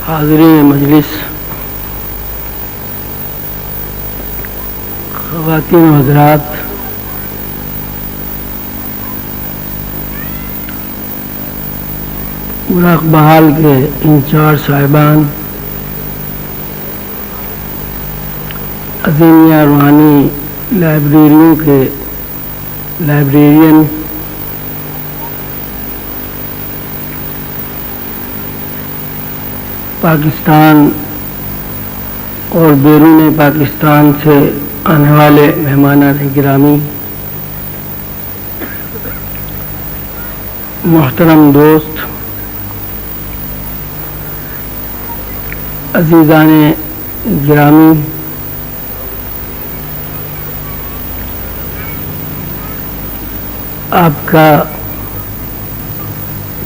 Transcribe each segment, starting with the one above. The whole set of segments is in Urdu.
حاضرین مجلس، خواتین و حضرات، مراق بحال کے انچارج صاحبان، عظیمیہ روحانی لائبریریوں کے لائبریرین، پاکستان اور بیرون پاکستان سے آنے والے مہمانان گرامی، محترم دوست، عزیزان گرامی، آپ کا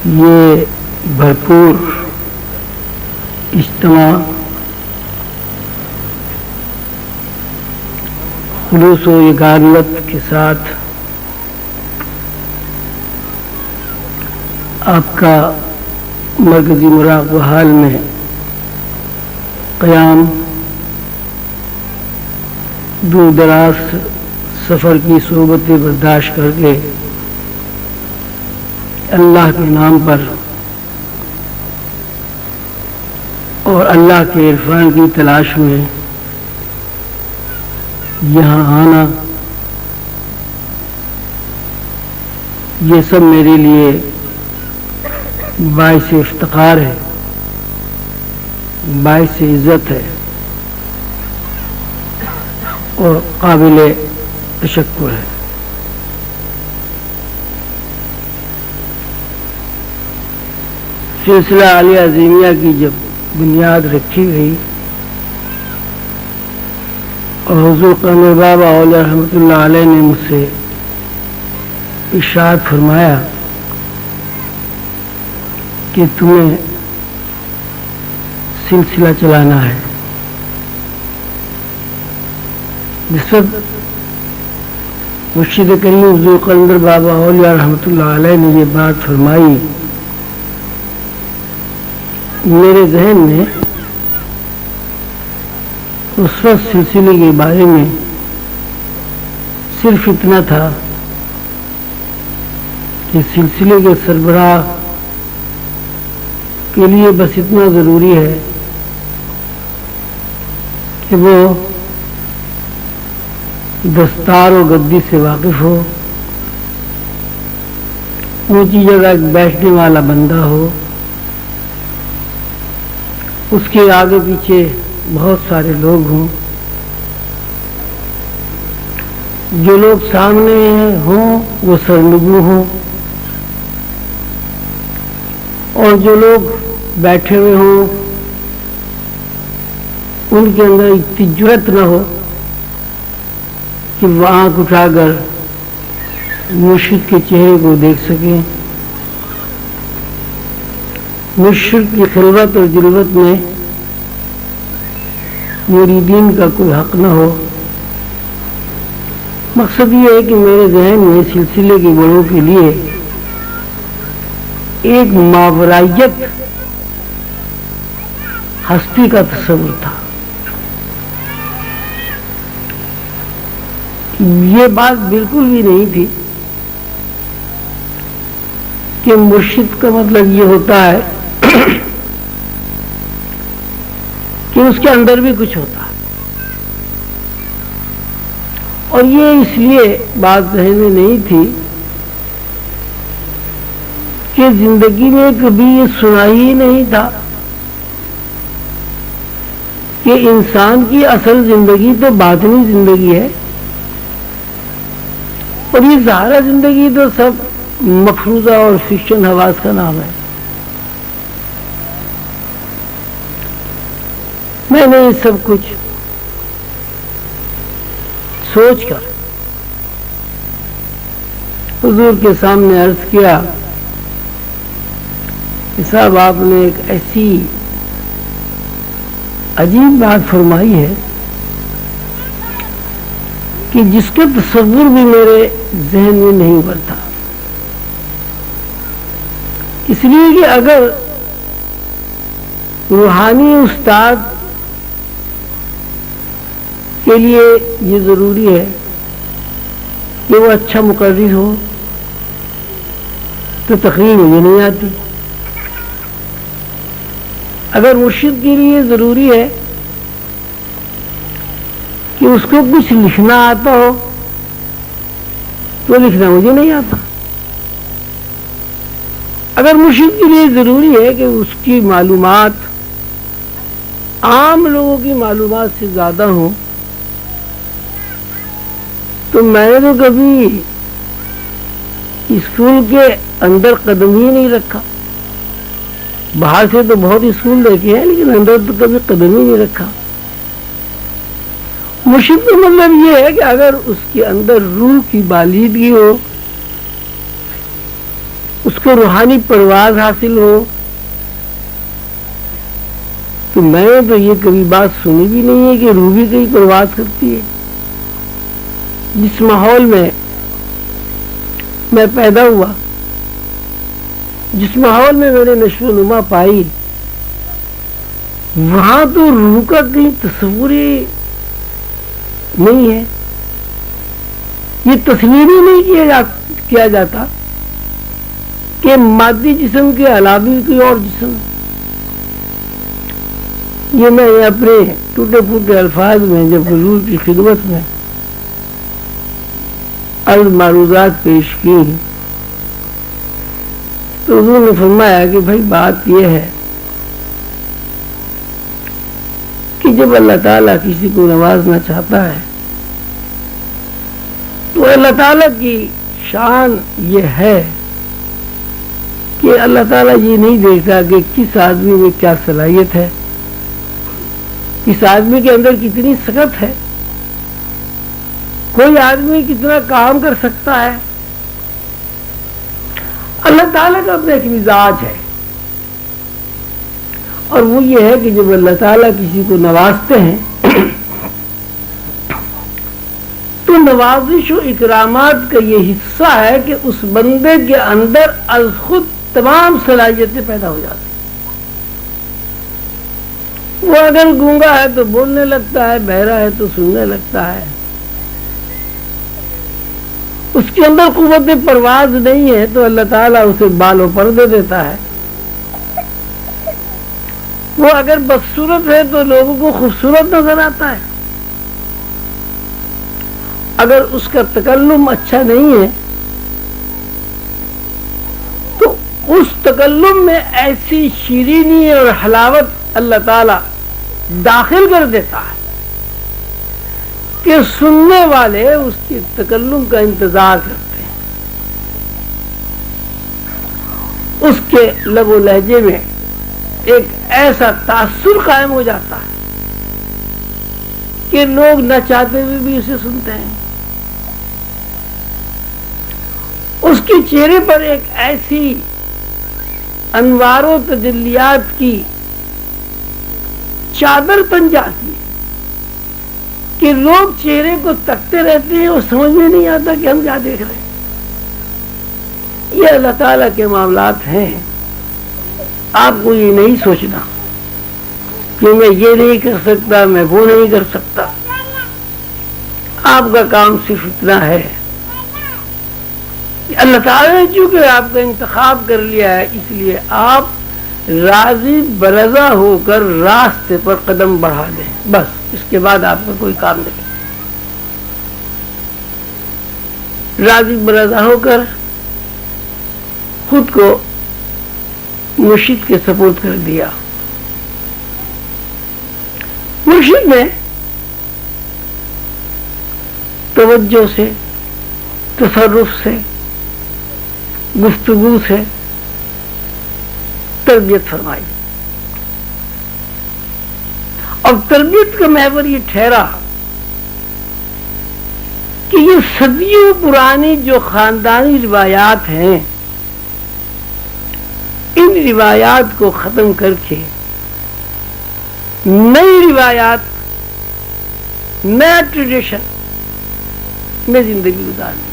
یہ بھرپور اجتماع خلوص و یگانت کے ساتھ آپ کا مرکزی مراقبہ حال میں قیام، دور دراز سفر کی صحبتیں برداشت کر کے اللہ کے نام پر اور اللہ کے عرفان کی تلاش میں یہاں آنا، یہ سب میرے لیے باعث افتخار ہے، باعث عزت ہے اور قابل تشکر ہے۔ سلسلہ عالیہ عظیمیہ کی جب بنیاد رکھی گئی اور حضور قمر بابا اولیاء رحمۃ اللہ علیہ نے مجھ سے ارشاد فرمایا کہ تمہیں سلسلہ چلانا ہے، جس وقت مرشد کریم حضور قلندر بابا اولیاء رحمۃ اللہ علیہ نے یہ بات فرمائی، میرے ذہن میں اس وقت سلسلے کے بارے میں صرف اتنا تھا کہ سلسلے کے سربراہ کے لیے بس اتنا ضروری ہے کہ وہ دستار و گدی سے واقف ہو، اونچی جگہ بیٹھنے والا بندہ ہو، اس کے آگے پیچھے بہت سارے لوگ ہوں، جو لوگ سامنے ہوں وہ سرنگو ہوں اور جو لوگ بیٹھے ہوئے ہوں ان کے اندر اتنی جرأت نہ ہو کہ وہ آنکھ اٹھا کر مرشد کے چہرے کو دیکھ سکیں۔ مرشد کی خلوت اور جلوت میں مریدین کا کوئی حق نہ ہو۔ مقصد یہ ہے کہ میرے ذہن میں سلسلے کے بڑوں کے لیے ایک ماورائیت ہستی کا تصور تھا۔ یہ بات بالکل بھی نہیں تھی کہ مرشد کا مطلب یہ ہوتا ہے کہ اس کے اندر بھی کچھ ہوتا ہے، اور یہ اس لیے بات ذہن میں نہیں تھی کہ زندگی میں کبھی یہ سنا ہی نہیں تھا کہ انسان کی اصل زندگی تو باطنی زندگی ہے اور یہ ظاہرہ زندگی تو سب مفروضہ اور فکشن حواس کا نام ہے۔ میں نے یہ سب کچھ سوچ کر حضور کے سامنے عرض کیا کہ صاحب آپ نے ایک ایسی عجیب بات فرمائی ہے کہ جس کا تصور بھی میرے ذہن میں نہیں ابھرتا، اس لیے کہ اگر روحانی استاد کے لیے یہ ضروری ہے کہ وہ اچھا مقرر ہو، تو تقریر مجھے نہیں آتی. اگر مرشد کے لیے ضروری ہے کہ اس کو کچھ لکھنا آتا ہو، تو لکھنا مجھے نہیں آتا. اگر مرشد کے لیے ضروری ہے کہ اس کی معلومات عام لوگوں کی معلومات سے زیادہ ہوں، تو میں نے تو کبھی اسکول کے اندر قدم ہی نہیں رکھا. باہر سے تو بہت اسکول دیکھے ہیں، لیکن اندر تو کبھی قدم ہی نہیں رکھا. مرشد کا مطلب یہ ہے کہ اگر اس کے اندر روح کی بالیدگی ہو، اس کو روحانی پرواز حاصل ہو، تو میں نے تو یہ کبھی بات سنی بھی نہیں ہے کہ روح بھی کہیں پرواز کرتی ہے. جس ماحول میں پیدا ہوا، جس ماحول میں نے نشو و نما پائی، وہاں تو روح کا کہیں تصور ہی نہیں ہے. یہ تصویر ہی نہیں کیا جاتا کہ مادی جسم کے علاوہ کوئی اور جسم. یہ میں اپنے ٹوٹے پھوٹے الفاظ میں جب حضور کی خدمت میں معروضات پیش کی تو حضور نے فرمایا کہ بھائی بات یہ ہے کہ جب اللہ تعالیٰ کسی کو نوازنا چاہتا ہے تو اللہ تعالیٰ کی شان یہ ہے کہ اللہ تعالیٰ یہ نہیں دیکھتا کہ کس آدمی میں کیا صلاحیت ہے، کس آدمی کے اندر کتنی سخت ہے، کوئی آدمی کتنا کام کر سکتا ہے. اللہ تعالیٰ کا اپنا ایک مزاج ہے، اور وہ یہ ہے کہ جب اللہ تعالیٰ کسی کو نوازتے ہیں تو نوازش و اکرامات کا یہ حصہ ہے کہ اس بندے کے اندر از خود تمام صلاحیتیں پیدا ہو جاتی. وہ اگر گونگا ہے تو بولنے لگتا ہے، بہرا ہے تو سننے لگتا ہے، اس کے اندر قوت پرواز نہیں ہے تو اللہ تعالیٰ اسے بال و پر دے دیتا ہے. وہ اگر بدصورت ہے تو لوگوں کو خوبصورت نظر آتا ہے. اگر اس کا تکلم اچھا نہیں ہے تو اس تکلم میں ایسی شیرینی اور حلاوت اللہ تعالیٰ داخل کر دیتا ہے کہ سننے والے اس کے تکلم کا انتظار کرتے ہیں. اس کے لب و لہجے میں ایک ایسا تاثر قائم ہو جاتا ہے کہ لوگ نہ چاہتے ہوئے بھی اسے سنتے ہیں. اس کے چہرے پر ایک ایسی انوار و تجلیات کی چادر تن جاتی ہے کہ لوگ چہرے کو تکتے رہتے ہیں اور سمجھ میں نہیں آتا کہ ہم کیا دیکھ رہے ہیں. یہ اللہ تعالیٰ کے معاملات ہیں. آپ کو یہ نہیں سوچنا کہ میں یہ نہیں کر سکتا، میں وہ نہیں کر سکتا. آپ کا کام صرف اتنا ہے کہ اللہ تعالیٰ نے چونکہ آپ کا انتخاب کر لیا ہے، اس لیے آپ راضی برضا ہو کر راستے پر قدم بڑھا دیں. بس اس کے بعد آپ کا کوئی کام نہیں. راضی برضا ہو کر خود کو مرشد کے سپورٹ کر دیا. مرشد نے توجہ سے، تصرف سے، گفتگو سے تربیت فرمائی، اور تربیت کا محور یہ ٹھہرا کہ یہ صدیوں پرانی جو خاندانی روایات ہیں، ان روایات کو ختم کر کے نئی روایات، نیا ٹریڈیشن میں زندگی گزارنی.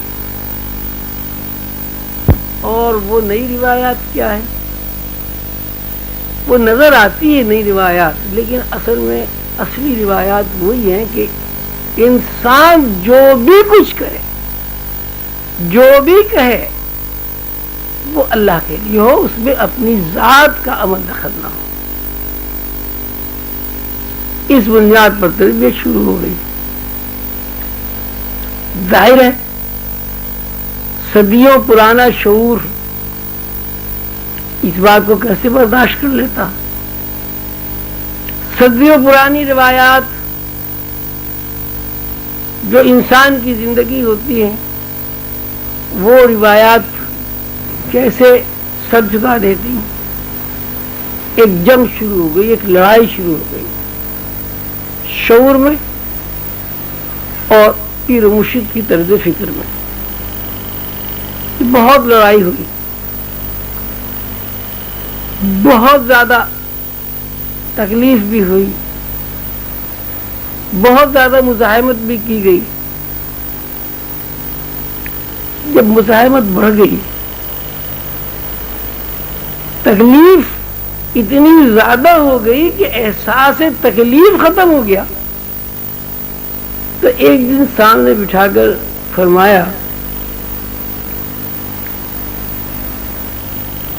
اور وہ نئی روایات کیا ہے؟ وہ نظر آتی ہے نئی روایات، لیکن اصل میں اصلی روایات وہی ہیں کہ انسان جو بھی کچھ کرے، جو بھی کہے، وہ اللہ کے لیے ہو، اس میں اپنی ذات کا عمل دخل نہ ہو۔ اس بنیاد پر تربیت شروع ہو گئی۔ ظاہر ہے صدیوں پرانا شعور اس بات کو کیسے برداشت کر لیتا؟ صدیوں پرانی روایات جو انسان کی زندگی ہوتی ہے، وہ روایات کیسے سر جھکا دیتی؟ ایک جنگ شروع ہو گئی، ایک لڑائی شروع ہو گئی شعور میں اور پیر و مرشد کی طرز فکر میں۔ بہت لڑائی ہوئی، بہت زیادہ تکلیف بھی ہوئی، بہت زیادہ مزاحمت بھی کی گئی۔ جب مزاحمت بڑھ گئی، تکلیف اتنی زیادہ ہو گئی کہ احساس تکلیف ختم ہو گیا، تو ایک دن سامنے بٹھا کر فرمایا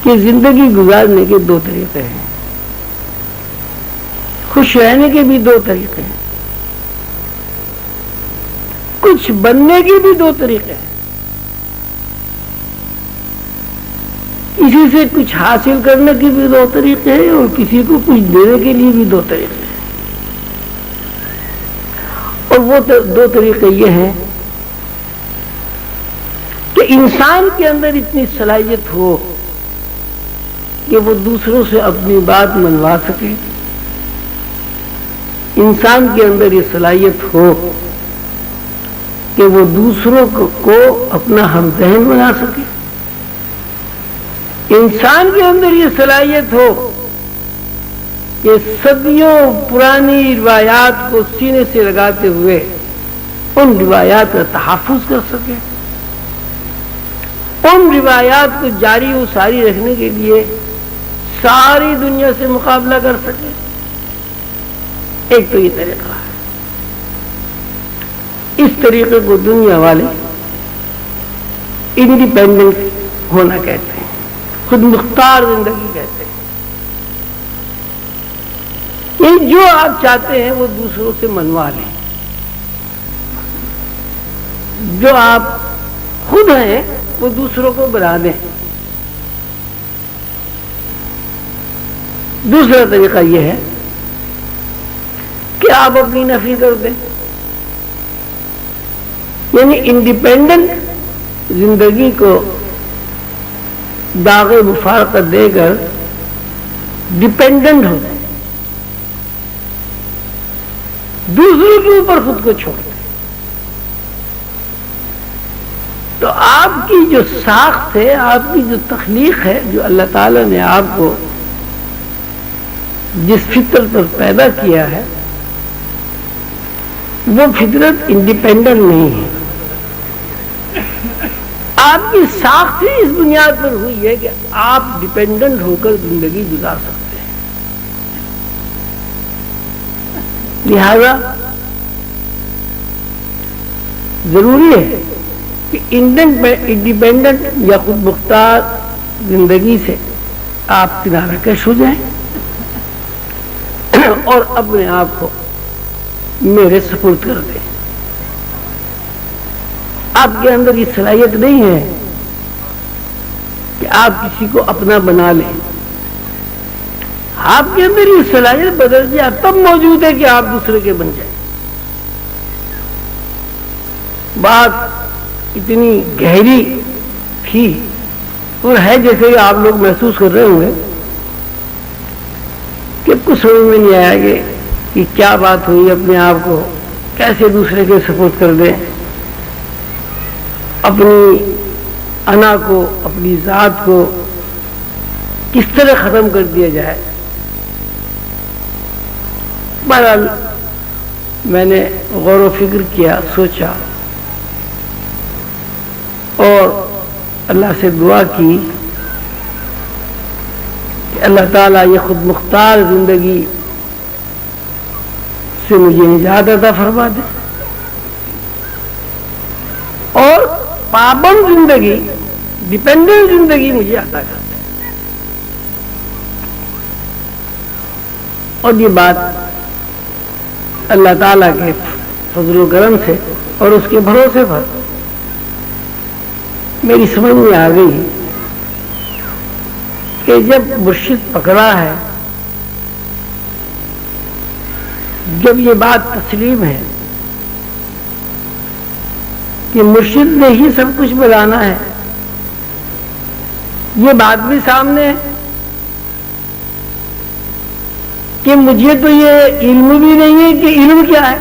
کہ زندگی گزارنے کے دو طریقے ہیں، خوش رہنے کے بھی دو طریقے ہیں، کچھ بننے کے بھی دو طریقے ہیں، کسی سے کچھ حاصل کرنے کے بھی دو طریقے ہیں، اور کسی کو کچھ دینے کے لیے بھی دو طریقے ہیں۔ اور وہ دو طریقے یہ ہیں کہ انسان کے اندر اتنی صلاحیت ہو کہ وہ دوسروں سے اپنی بات منوا سکے، انسان کے اندر یہ صلاحیت ہو کہ وہ دوسروں کو اپنا ہمذہن بنا سکے، انسان کے اندر یہ صلاحیت ہو کہ صدیوں پرانی روایات کو سینے سے لگاتے ہوئے ان روایات کا تحفظ کر سکے، ان روایات کو جاری و ساری رکھنے کے لیے ساری دنیا سے مقابلہ کر سکے۔ ایک تو یہ طریقہ ہے، اس طریقے کو دنیا والے انڈیپینڈنٹ ہونا کہتے ہیں، خود مختار زندگی کہتے ہیں۔ یہ جو آپ چاہتے ہیں وہ دوسروں سے منوا لیں، جو آپ خود ہیں وہ دوسروں کو بنا دیں۔ دوسرا طریقہ یہ ہے کہ آپ اپنی نفی کر دیں، یعنی انڈیپینڈنٹ زندگی کو داغ مفارقت دے کر ڈیپینڈنٹ ہو جائے، دوسروں کے اوپر خود کو چھوڑ دیں۔ تو آپ کی جو ساخت ہے، آپ کی جو تخلیق ہے، جو اللہ تعالیٰ نے آپ کو جس فطرت پر پیدا کیا ہے، وہ فطرت انڈیپینڈنٹ نہیں ہے۔ آپ کی ساخت ہی اس بنیاد پر ہوئی ہے کہ آپ ڈیپینڈنٹ ہو کر زندگی گزار سکتے ہیں۔ لہذا ضروری ہے کہ انڈیپینڈنٹ یا خود مختار زندگی سے آپ کنارہ کش ہو جائیں اور اپنے آپ کو میرے سپرد کر دیں۔ آپ کے اندر یہ صلاحیت نہیں ہے کہ آپ کسی کو اپنا بنا لیں، آپ کے اندر یہ صلاحیت بدرجہ تب موجود ہے کہ آپ دوسرے کے بن جائیں۔ بات اتنی گہری تھی اور ہے جیسے کہ آپ لوگ محسوس کر رہے ہوں گے کہ کچھ سمجھ میں نہیں آیا کہ کیا بات ہوئی، اپنے آپ کو کیسے دوسرے کے سپورٹ کر دیں، اپنی انا کو، اپنی ذات کو کس طرح ختم کر دیا جائے۔ بہرحال میں نے غور و فکر کیا، سوچا اور اللہ سے دعا کی کہ اللہ تعالیٰ یہ خود مختار زندگی سے مجھے نجات عطا فرما دے اور پابند زندگی، ڈیپینڈنٹ زندگی مجھے عطا کر دے. اور یہ بات اللہ تعالیٰ کے فضل و کرم سے اور اس کے بھروسے پر میری سمجھ میں آ گئی کہ جب مرشد پکڑا ہے، جب یہ بات تسلیم ہے کہ مرشد نے ہی سب کچھ بتانا ہے، یہ بات بھی سامنے ہے کہ مجھے تو یہ علم بھی نہیں ہے کہ علم کیا ہے،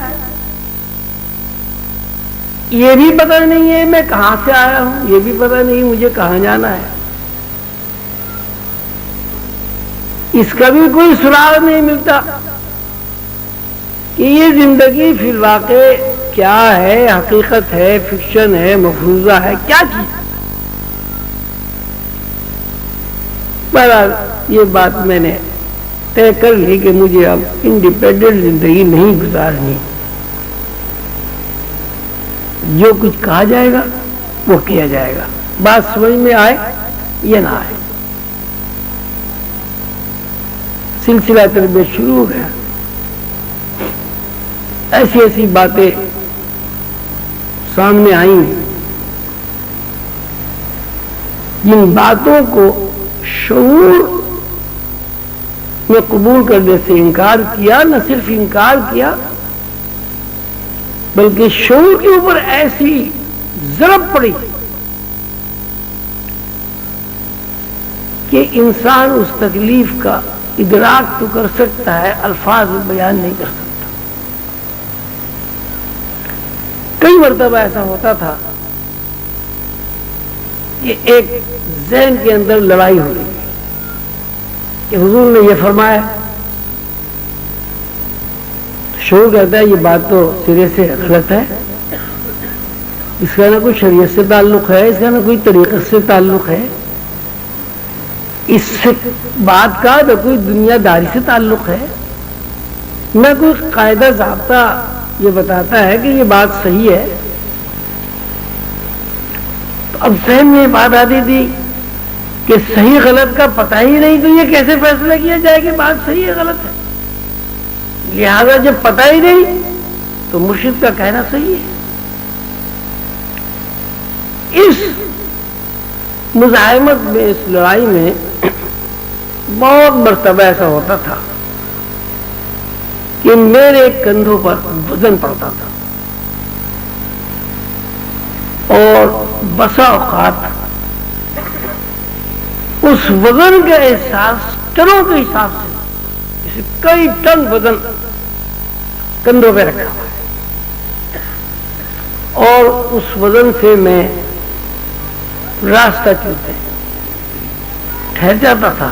یہ بھی پتہ نہیں ہے میں کہاں سے آیا ہوں، یہ بھی پتہ نہیں مجھے کہاں جانا ہے، اس کا بھی کوئی سراغ نہیں ملتا کہ یہ زندگی فی الواقع کیا ہے، حقیقت ہے، فکشن ہے، مفروضہ ہے، کیا چیز. بہرحال یہ بات میں نے طے کر لی کہ مجھے اب انڈیپینڈنٹ زندگی نہیں گزارنی، جو کچھ کہا جائے گا وہ کیا جائے گا، بات سمجھ میں آئے یا نہ آئے. سلسلہ تربیت شروع ہو گیا. ایسی ایسی باتیں سامنے آئیں جن باتوں کو شعور میں قبول کرنے سے انکار کیا، نہ صرف انکار کیا بلکہ شعور کے اوپر ایسی ضرب پڑی کہ انسان اس تکلیف کا ادراک تو کر سکتا ہے، الفاظ میں بیان نہیں کر سکتا. کئی مرتبہ ایسا ہوتا تھا کہ ایک ذہن کے اندر لڑائی ہو رہی ہے کہ حضور نے یہ فرمایا، شعور کہتا ہے یہ بات تو سرے سے غلط ہے، اس کا نہ کوئی شریعت سے تعلق ہے، اس کا نہ کوئی طریقت سے تعلق ہے، اس بات کا نہ کوئی دنیا داری سے تعلق ہے، نہ کوئی قاعدہ ضابطہ یہ بتاتا ہے کہ یہ بات صحیح ہے. تو اب ذہن میں یہ بات آتی تھی کہ صحیح غلط کا پتہ ہی نہیں تو یہ کیسے فیصلہ کیا جائے کہ بات صحیح ہے غلط ہے. لہذا جب پتہ ہی نہیں تو مرشد کا کہنا صحیح ہے. اس مزاحمت میں، اس لڑائی میں بہت مرتبہ ایسا ہوتا تھا کہ میرے کندھوں پر وزن پڑتا تھا اور بسا اوقات اس وزن کا احساس ٹنوں کے حساب سے، جیسے کئی ٹن وزن کندھوں پہ رکھا ہوا ہے، اور اس وزن سے میں راستہ چلتے ٹھہر جاتا تھا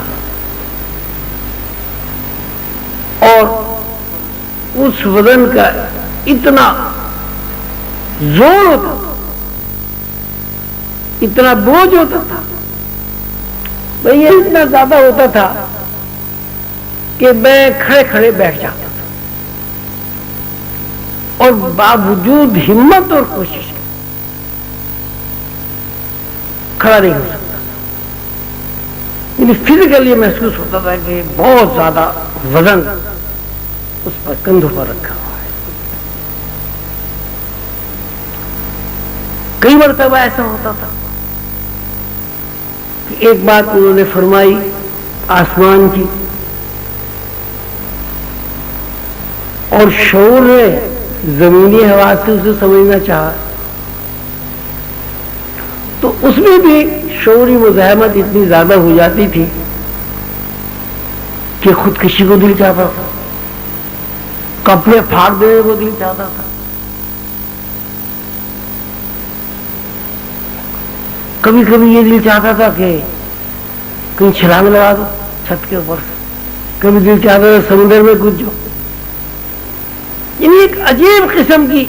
اور اس وزن کا اتنا زور ہوتا تھا، اتنا بوجھ ہوتا تھا، یہ اتنا زیادہ ہوتا تھا کہ میں کھڑے کھڑے بیٹھ جاتا تھا اور باوجود ہمت اور کوشش کے کھڑا نہیں ہو سکتا. یعنی فزیکلی یہ محسوس ہوتا تھا کہ بہت زیادہ وزن اس پر کندھوں پر رکھا ہوا ہے. کئی مرتبہ ایسا ہوتا تھا کہ ایک بات انہوں نے فرمائی آسمان کی اور شعور نے زمینی حواس سے اسے سمجھنا چاہا، تو اس میں بھی شعوری مزاحمت اتنی زیادہ ہو جاتی تھی کہ خودکشی کو دل چاہتا تھا، کپڑے پھاڑ دینے کو دل چاہتا تھا، کبھی کبھی یہ دل چاہتا تھا کہ کہیں چھلانگ لگا دو چھت کے اوپر سے، کبھی دل چاہتا تھا سمندر میں کود جاؤ. یعنی ایک عجیب قسم کی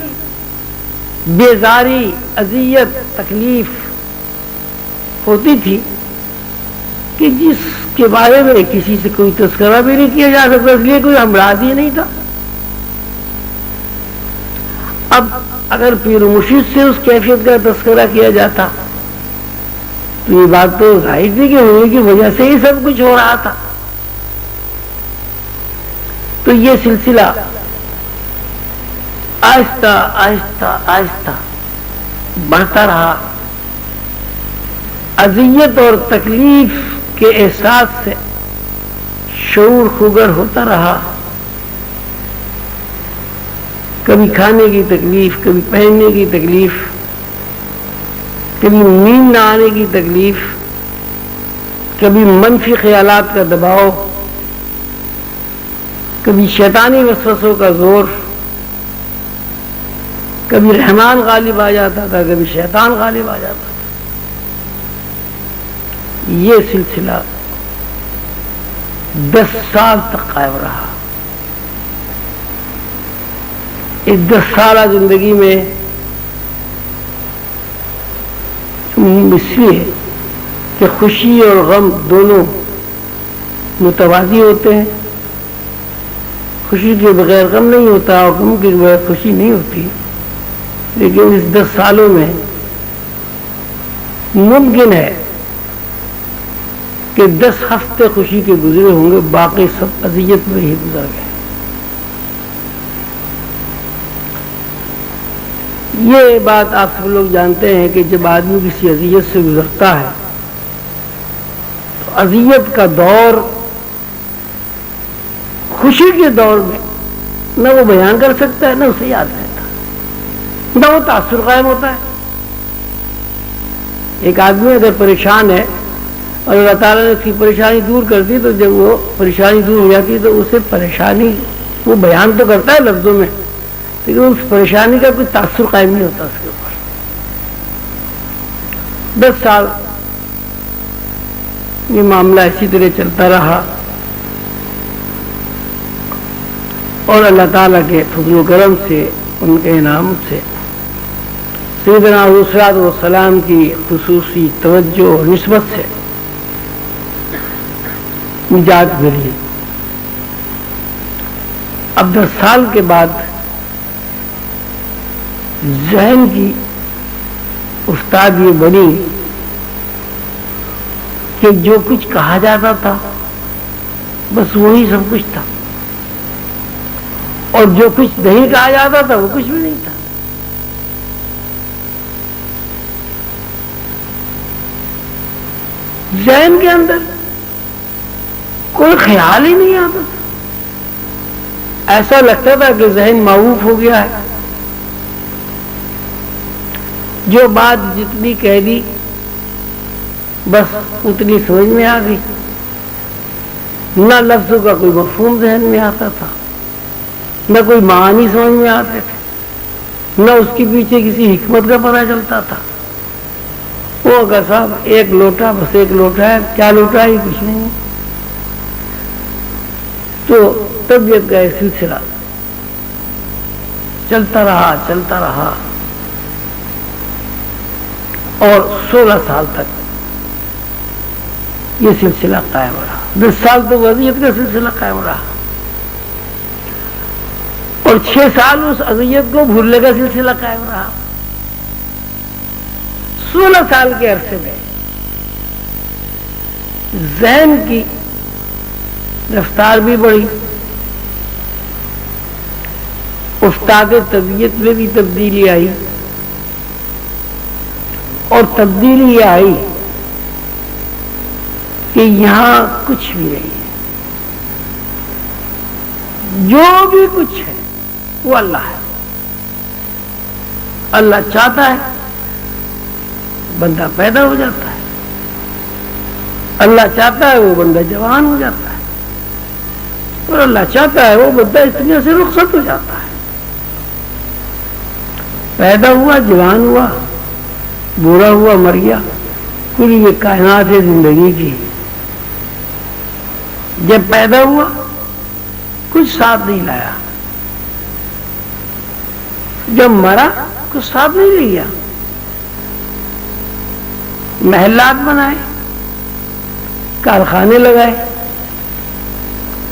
بیزاری، اذیت، تکلیف ہوتی تھی کہ جس کے بارے میں کسی سے کوئی تذکرہ بھی نہیں کیا جا سکتا، اس لیے کوئی امراض ہی نہیں تھا۔ اب اگر پیر و مرشد سے اس کیفیت کا تذکرہ کیا جاتا تو یہ بات تو ظاہر تھی کہ ہونے کی وجہ سے ہی سب کچھ ہو رہا تھا۔ تو یہ سلسلہ آہستہ آہستہ آہستہ بڑھتا رہا، اذیت اور تکلیف کے احساس سے شعور خگر ہوتا رہا، کبھی کھانے کی تکلیف، کبھی پہننے کی تکلیف، کبھی نیند نہ آنے کی تکلیف، کبھی منفی خیالات کا دباؤ، کبھی شیطانی وسوسوں کا زور، کبھی رحمان غالب آ جاتا تھا، کبھی شیطان غالب آ جاتا تھا۔ یہ سلسلہ 10 سال تک قائم رہا۔ اس 10 سالہ زندگی میں اس لیے کہ خوشی اور غم دونوں متوازی ہوتے ہیں، خوشی کے بغیر غم نہیں ہوتا اور غم کے بغیر خوشی نہیں ہوتی، لیکن اس 10 سالوں میں ممکن ہے کہ 10 ہفتے خوشی کے گزرے ہوں گے، باقی سب اذیت میں ہی گزر گئے۔ یہ بات آپ سب لوگ جانتے ہیں کہ جب آدمی کسی اذیت سے گزرتا ہے تو اذیت کا دور خوشی کے دور میں نہ وہ بیان کر سکتا ہے، نہ اسے یاد رہتا، نہ وہ تاثر قائم ہوتا ہے۔ ایک آدمی اگر پریشان ہے اور اللہ تعالیٰ نے اس کی پریشانی دور کر دی، تو جب وہ پریشانی دور ہو جاتی تو اسے پریشانی وہ بیان تو کرتا ہے لفظوں میں، لیکن اس پریشانی کا کوئی تاثر قائم نہیں ہوتا اس کے اوپر۔ 10 سال یہ معاملہ اسی طرح چلتا رہا، اور اللہ تعالیٰ کے فضل و کرم سے، ان کے انعام سے سیدنا حضور صلی اللہ علیہ وسلم کی خصوصی توجہ اور نسبت سے نجات ملی۔ اب 10 سال کے بعد ذہن کی افتاد یہ بنی کہ جو کچھ کہا جاتا تھا بس وہی سب کچھ تھا، اور جو کچھ نہیں کہا جاتا تھا وہ کچھ بھی نہیں تھا۔ ذہن کے اندر کوئی خیال ہی نہیں آتا تھا، ایسا لگتا تھا کہ ذہن معوف ہو گیا ہے، جو بات جتنی کہہ دی بس اتنی سمجھ میں آ گئی، نہ لفظوں کا کوئی مفہوم ذہن میں آتا تھا، نہ کوئی معانی سمجھ میں آتے تھے، نہ اس کے پیچھے کسی حکمت کا پتہ چلتا تھا۔ وہ اگر صاحب ایک لوٹا، بس ایک لوٹا ہے، کیا لوٹا ہے کچھ نہیں ہے۔ تو طبیعت کا ایک سلسلہ چلتا رہا اور 16 سال تک یہ سلسلہ قائم رہا۔ 10 سال تو اذیت کا سلسلہ قائم رہا، اور 6 سال اس اذیت کو بھولنے کا سلسلہ قائم رہا۔ 16 سال کے عرصے میں ذہن کی رفتار بھی بڑھی، افتاد طبیعت میں بھی تبدیلی آئی، اور تبدیلی یہ آئی کہ یہاں کچھ بھی نہیں ہے، جو بھی کچھ ہے وہ اللہ ہے۔ اللہ چاہتا ہے بندہ پیدا ہو جاتا ہے، اللہ چاہتا ہے وہ بندہ جوان ہو جاتا ہے، اور اللہ چاہتا ہے وہ بندہ اس دنیا سے رخصت ہو جاتا ہے۔ پیدا ہوا، جوان ہوا، بوڑھا ہوا، مر گیا، پوری یہ کائنات ہے زندگی کی۔ جب پیدا ہوا کچھ ساتھ نہیں لایا، جب مرا کچھ ساتھ نہیں لیا، محلات بنائے، کارخانے لگائے،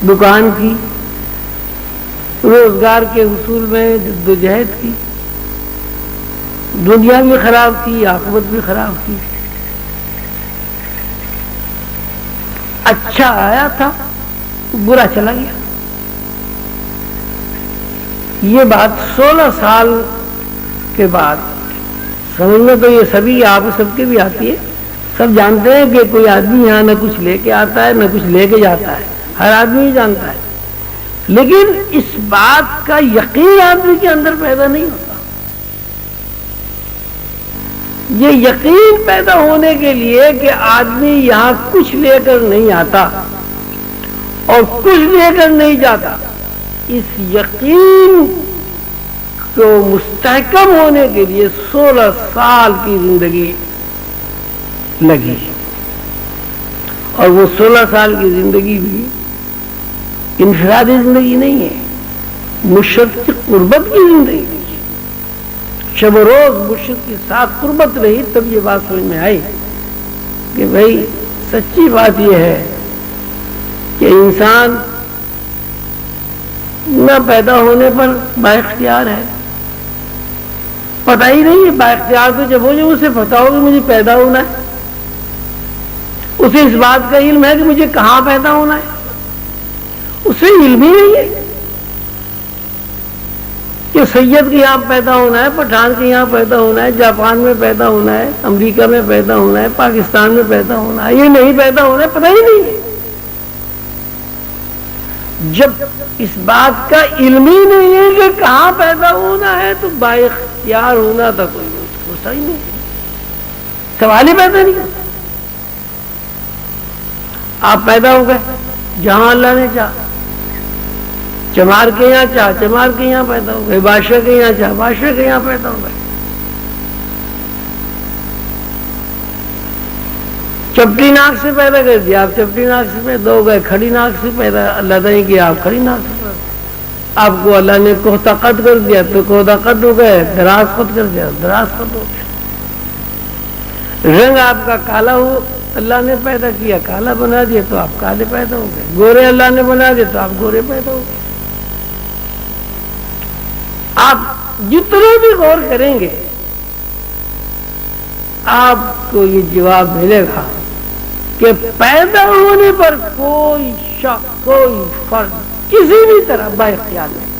دکان کی، روزگار کے حصول میں جدوجہد کی، دنیا بھی خراب کی، عاقبت بھی خراب کی۔ اچھا آیا تھا، برا چلا گیا۔ یہ بات 16 سال کے بعد سمجھ میں تو یہ سبھی آپ سب کے بھی آتی ہے، سب جانتے ہیں کہ کوئی آدمی یہاں نہ کچھ لے کے آتا ہے نہ کچھ لے کے جاتا ہے، ہر آدمی ہی جانتا ہے، لیکن اس بات کا یقین آدمی کے اندر پیدا نہیں ہوتا۔ یہ یقین پیدا ہونے کے لیے کہ آدمی یہاں کچھ لے کر نہیں آتا اور کچھ لے کر نہیں جاتا، اس یقین کو مستحکم ہونے کے لیے 16 سال کی زندگی لگی، اور وہ 16 سال کی زندگی بھی انفرادی زندگی نہیں ہے، مرشد کی قربت کی زندگی ہے۔ شب و روز مرشد کے ساتھ قربت رہی، تب یہ بات سمجھ میں آئی کہ بھائی سچی بات یہ ہے کہ انسان نہ پیدا ہونے پر با اختیار ہے، پتہ ہی نہیں ہے، با اختیار تو جب ہو جائے اسے پتہ ہو کہ مجھے پیدا ہونا ہے، اسے اس بات کا علم ہے کہ مجھے کہاں پیدا ہونا ہے، اسے علم ہی نہیں ہے کہ سید کے یہاں پیدا ہونا ہے، پٹھان کے یہاں پیدا ہونا ہے، جاپان میں پیدا ہونا ہے، امریکہ میں پیدا ہونا ہے، پاکستان میں پیدا ہونا ہے، یہ نہیں پیدا ہونا ہے، پتہ ہی نہیں ہے۔ جب اس بات کا علم ہی نہیں ہے کہ کہاں پیدا ہونا ہے تو با اختیار ہونا تھا کوئی سوچتا ہی نہیں، سوال ہی پیدا نہیں ہوتا۔ آپ پیدا ہو گئے جہاں اللہ نے چاہا، چمار کے یہاں چاہا چمار کے یہاں پیدا ہو گئے، بادشاہ کے یہاں چاہا بادشاہ کے یہاں پیدا ہو گئے، چپٹی ناک سے پیدا کر دیا آپ چپٹی ناک سے پیدا ہو گئے، کھڑی ناک سے پیدا اللہ نے کیا آپ کھڑی ناک سے پیدا، آپ کو اللہ نے کوہتا قد کر دیا تو کوہتا قد ہو گئے، دراز قد کر دیا دراز قد ہو گئے، رنگ آپ کا کالا ہو اللہ نے پیدا کیا کالا بنا دیا تو آپ کالے پیدا ہو گئے، گورے اللہ نے بنا دیا تو آپ گورے پیدا ہو گئے۔ آپ جتنے بھی غور کریں گے آپ کو یہ جواب ملے گا کہ پیدا ہونے پر کوئی شک کوئی فرق کسی بھی طرح با اختیار نہیں۔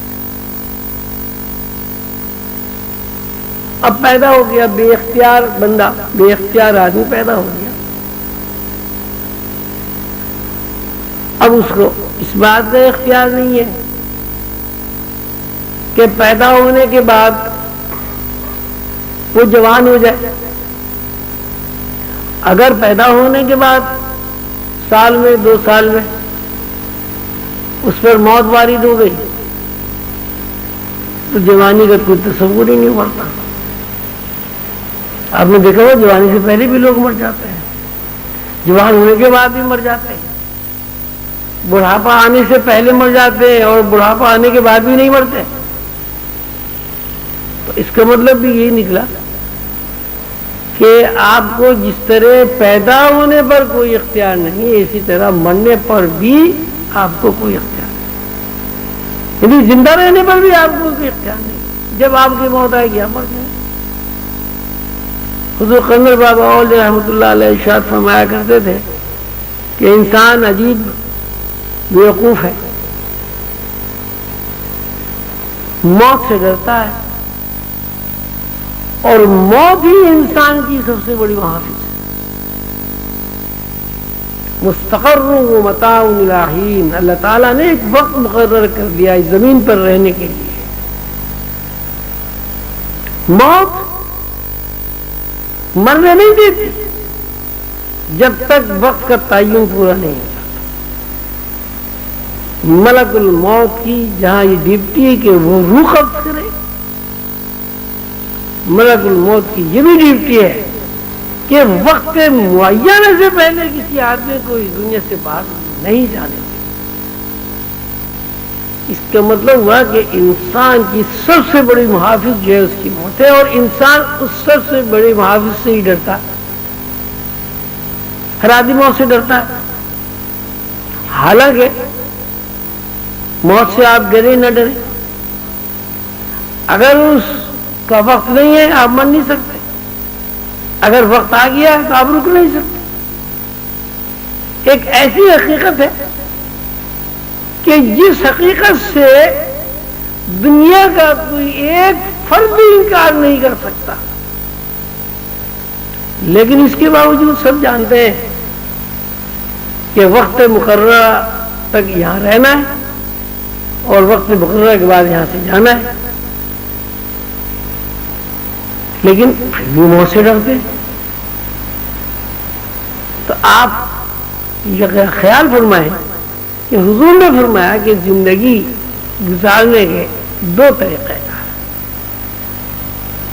اب پیدا ہو گیا بے اختیار بندہ، بے اختیار آدمی پیدا ہو گیا، اب اس کو اس بات کا اختیار نہیں ہے کہ پیدا ہونے کے بعد وہ جوان ہو جائے۔ اگر پیدا ہونے کے بعد سال میں 2 سال میں اس پر موت وارد ہو گئی تو جوانی کا کوئی تصور ہی نہیں پڑتا۔ آپ نے دیکھا ہو جوانی سے پہلے بھی لوگ مر جاتے ہیں، جوان ہونے کے بعد بھی مر جاتے ہیں، بڑھاپا آنے سے پہلے مر جاتے ہیں اور بڑھاپا آنے کے بعد بھی نہیں مرتے۔ تو اس کا مطلب بھی یہی نکلا کہ آپ کو جس طرح پیدا ہونے پر کوئی اختیار نہیں ہے اسی طرح مرنے پر بھی آپ کو کوئی اختیار نہیں، یعنی زندہ رہنے پر بھی آپ کو کوئی اختیار نہیں، جب آپ کی موت آئے گی آپ مر جائیں۔ حضور قمر بابا اول رحمۃ اللہ علیہ ارشاد فرمایا کرتے تھے کہ انسان عجیب بیوقوف ہے، موت سے ڈرتا ہے اور موت ہی انسان کی سب سے بڑی محافظ ہے۔ مستقر و متاع الی حین، اللہ تعالیٰ نے ایک وقت مقرر کر دیا اس زمین پر رہنے کے لیے۔ موت مرنے نہیں دیتی جب تک وقت کا تعین پورا نہیں ہوتا۔ ملک الموت کی جہاں یہ ڈیوٹی ہے کہ وہ روح قبض کرے، ملک الموت کی یہ بھی ڈیوٹی ہے کہ وقت معینہ سے پہلے کسی آدمی کو اس دنیا سے باہر نہیں جانے دے۔ اس کا مطلب ہوا کہ انسان کی سب سے بڑی محافظ جو ہے اس کی موت ہے، اور انسان اس سب سے بڑی محافظ سے ہی ڈرتا ہے۔ ہر آدمی موت سے ڈرتا ہے، حالانکہ موت سے آپ ڈرے نہ ڈرے، اگر اس کا وقت نہیں ہے آپ مر نہیں سکتے، اگر وقت آ گیا ہے تو آپ رک نہیں سکتے۔ ایک ایسی حقیقت ہے کہ جس حقیقت سے دنیا کا کوئی ایک فرد بھی انکار نہیں کر سکتا، لیکن اس کے باوجود سب جانتے ہیں کہ وقت مقررہ تک یہاں رہنا ہے اور وقت مقررہ کے بعد یہاں سے جانا ہے، لیکن پھر بھی موت سے ڈرتے ہیں۔ تو آپ یہ خیال فرمائیں کہ حضور نے فرمایا کہ زندگی گزارنے کے دو طریقے کا،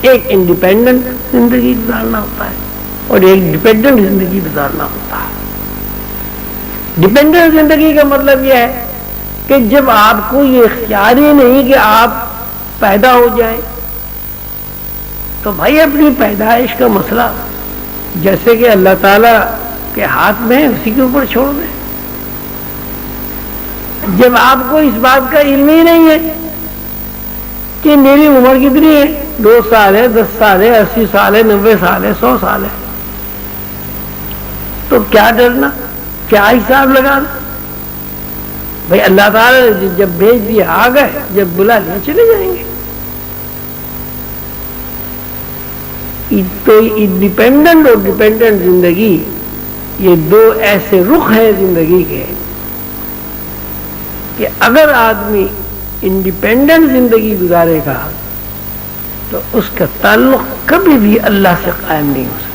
ایک انڈیپینڈنٹ زندگی گزارنا ہوتا ہے اور ایک ڈیپینڈنٹ زندگی گزارنا ہوتا ہے۔ ڈیپینڈنٹ زندگی کا مطلب یہ ہے کہ جب آپ کو یہ اختیار ہی نہیں کہ آپ پیدا ہو جائیں تو بھائی اپنی پیدائش کا مسئلہ جیسے کہ اللہ تعالیٰ کے ہاتھ میں اسی کے اوپر چھوڑ دیں۔ جب آپ کو اس بات کا علم ہی نہیں ہے کہ میری عمر کتنی ہے، 2 سال ہے، 10 سال ہے، 80 سال ہے، 90 سال ہے، 100 سال ہے، تو کیا ڈرنا، کیا حساب لگانا؟ بھائی اللہ تعالیٰ نے جب بھیج دیا آ گئے، جب بلا لیا چلے جائیں گے۔ تو انڈیپینڈنٹ اور ڈیپینڈنٹ زندگی یہ دو ایسے رخ ہیں زندگی کے کہ اگر آدمی انڈیپینڈنٹ زندگی گزارے گا تو اس کا تعلق کبھی بھی اللہ سے قائم نہیں ہو سکتا۔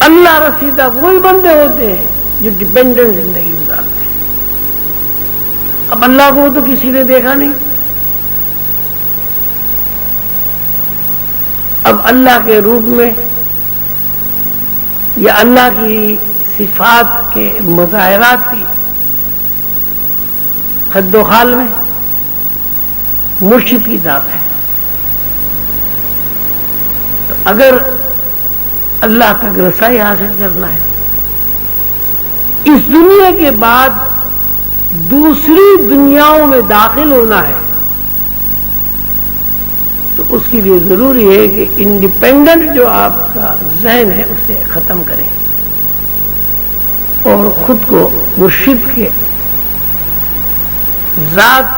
اللہ رسیدہ وہی بندے ہوتے ہیں جو ڈیپینڈنٹ زندگی گزارتے ہیں۔ اب اللہ کو تو کسی نے دیکھا نہیں، اب اللہ کے روپ میں یا اللہ کی صفات کے مظاہرات کی خد و خال میں مرشد کی ذات ہے، تو اگر اللہ تک رسائی حاصل کرنا ہے، اس دنیا کے بعد دوسری دنیاؤں میں داخل ہونا ہے، تو اس کے لیے ضروری ہے کہ انڈیپینڈنٹ جو آپ کا ذہن ہے اسے ختم کریں اور خود کو مرشد کے ذات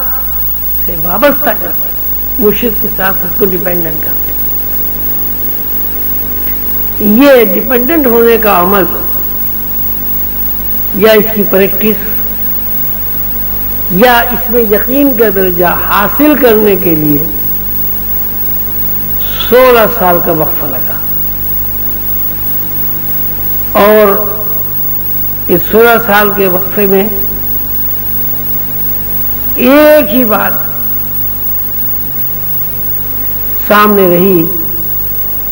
سے وابستہ کرتے، مرشد کے ساتھ خود کو ڈیپینڈنٹ کرتے۔ یہ ڈیپینڈنٹ ہونے کا عمل یا اس کی پریکٹس یا اس میں یقین کا درجہ حاصل کرنے کے لیے 16 سال کا وقفہ لگا، اور اس 16 سال کے وقفے میں ایک ہی بات سامنے رہی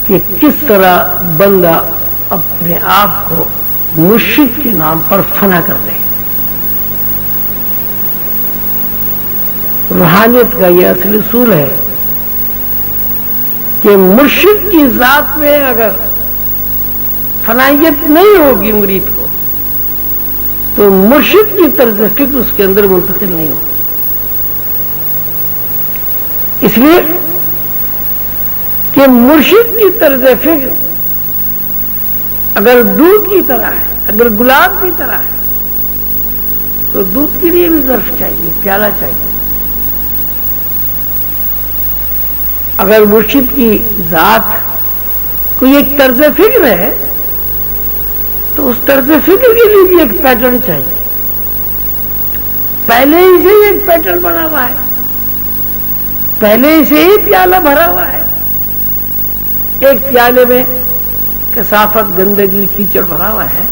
کہ کس طرح بندہ اپنے آپ کو مرشد کے نام پر فنا کر دے۔ روحانیت کا یہ اصل اصول ہے کہ مرشد کی ذات میں اگر فنائیت نہیں ہوگی مرید کو تو مرشد کی طرز فکر اس کے اندر منتقل نہیں ہوگی۔ اس لیے کہ مرشد کی طرز فکر اگر دودھ کی طرح ہے، اگر گلاب کی طرح ہے، تو دودھ کے لیے بھی ظرف چاہیے، پیالہ چاہیے۔ اگر مرشد کی ذات کوئی ایک طرز فکر ہے تو اس طرز فکر کے لیے بھی ایک پیٹرن چاہیے، پہلے ہی سے ایک پیٹرن بنا ہوا ہے، پہلے ہی سے ہی پیالہ بھرا ہوا ہے۔ ایک پیالے میں کثافت، گندگی، کیچڑ بھرا ہوا ہے،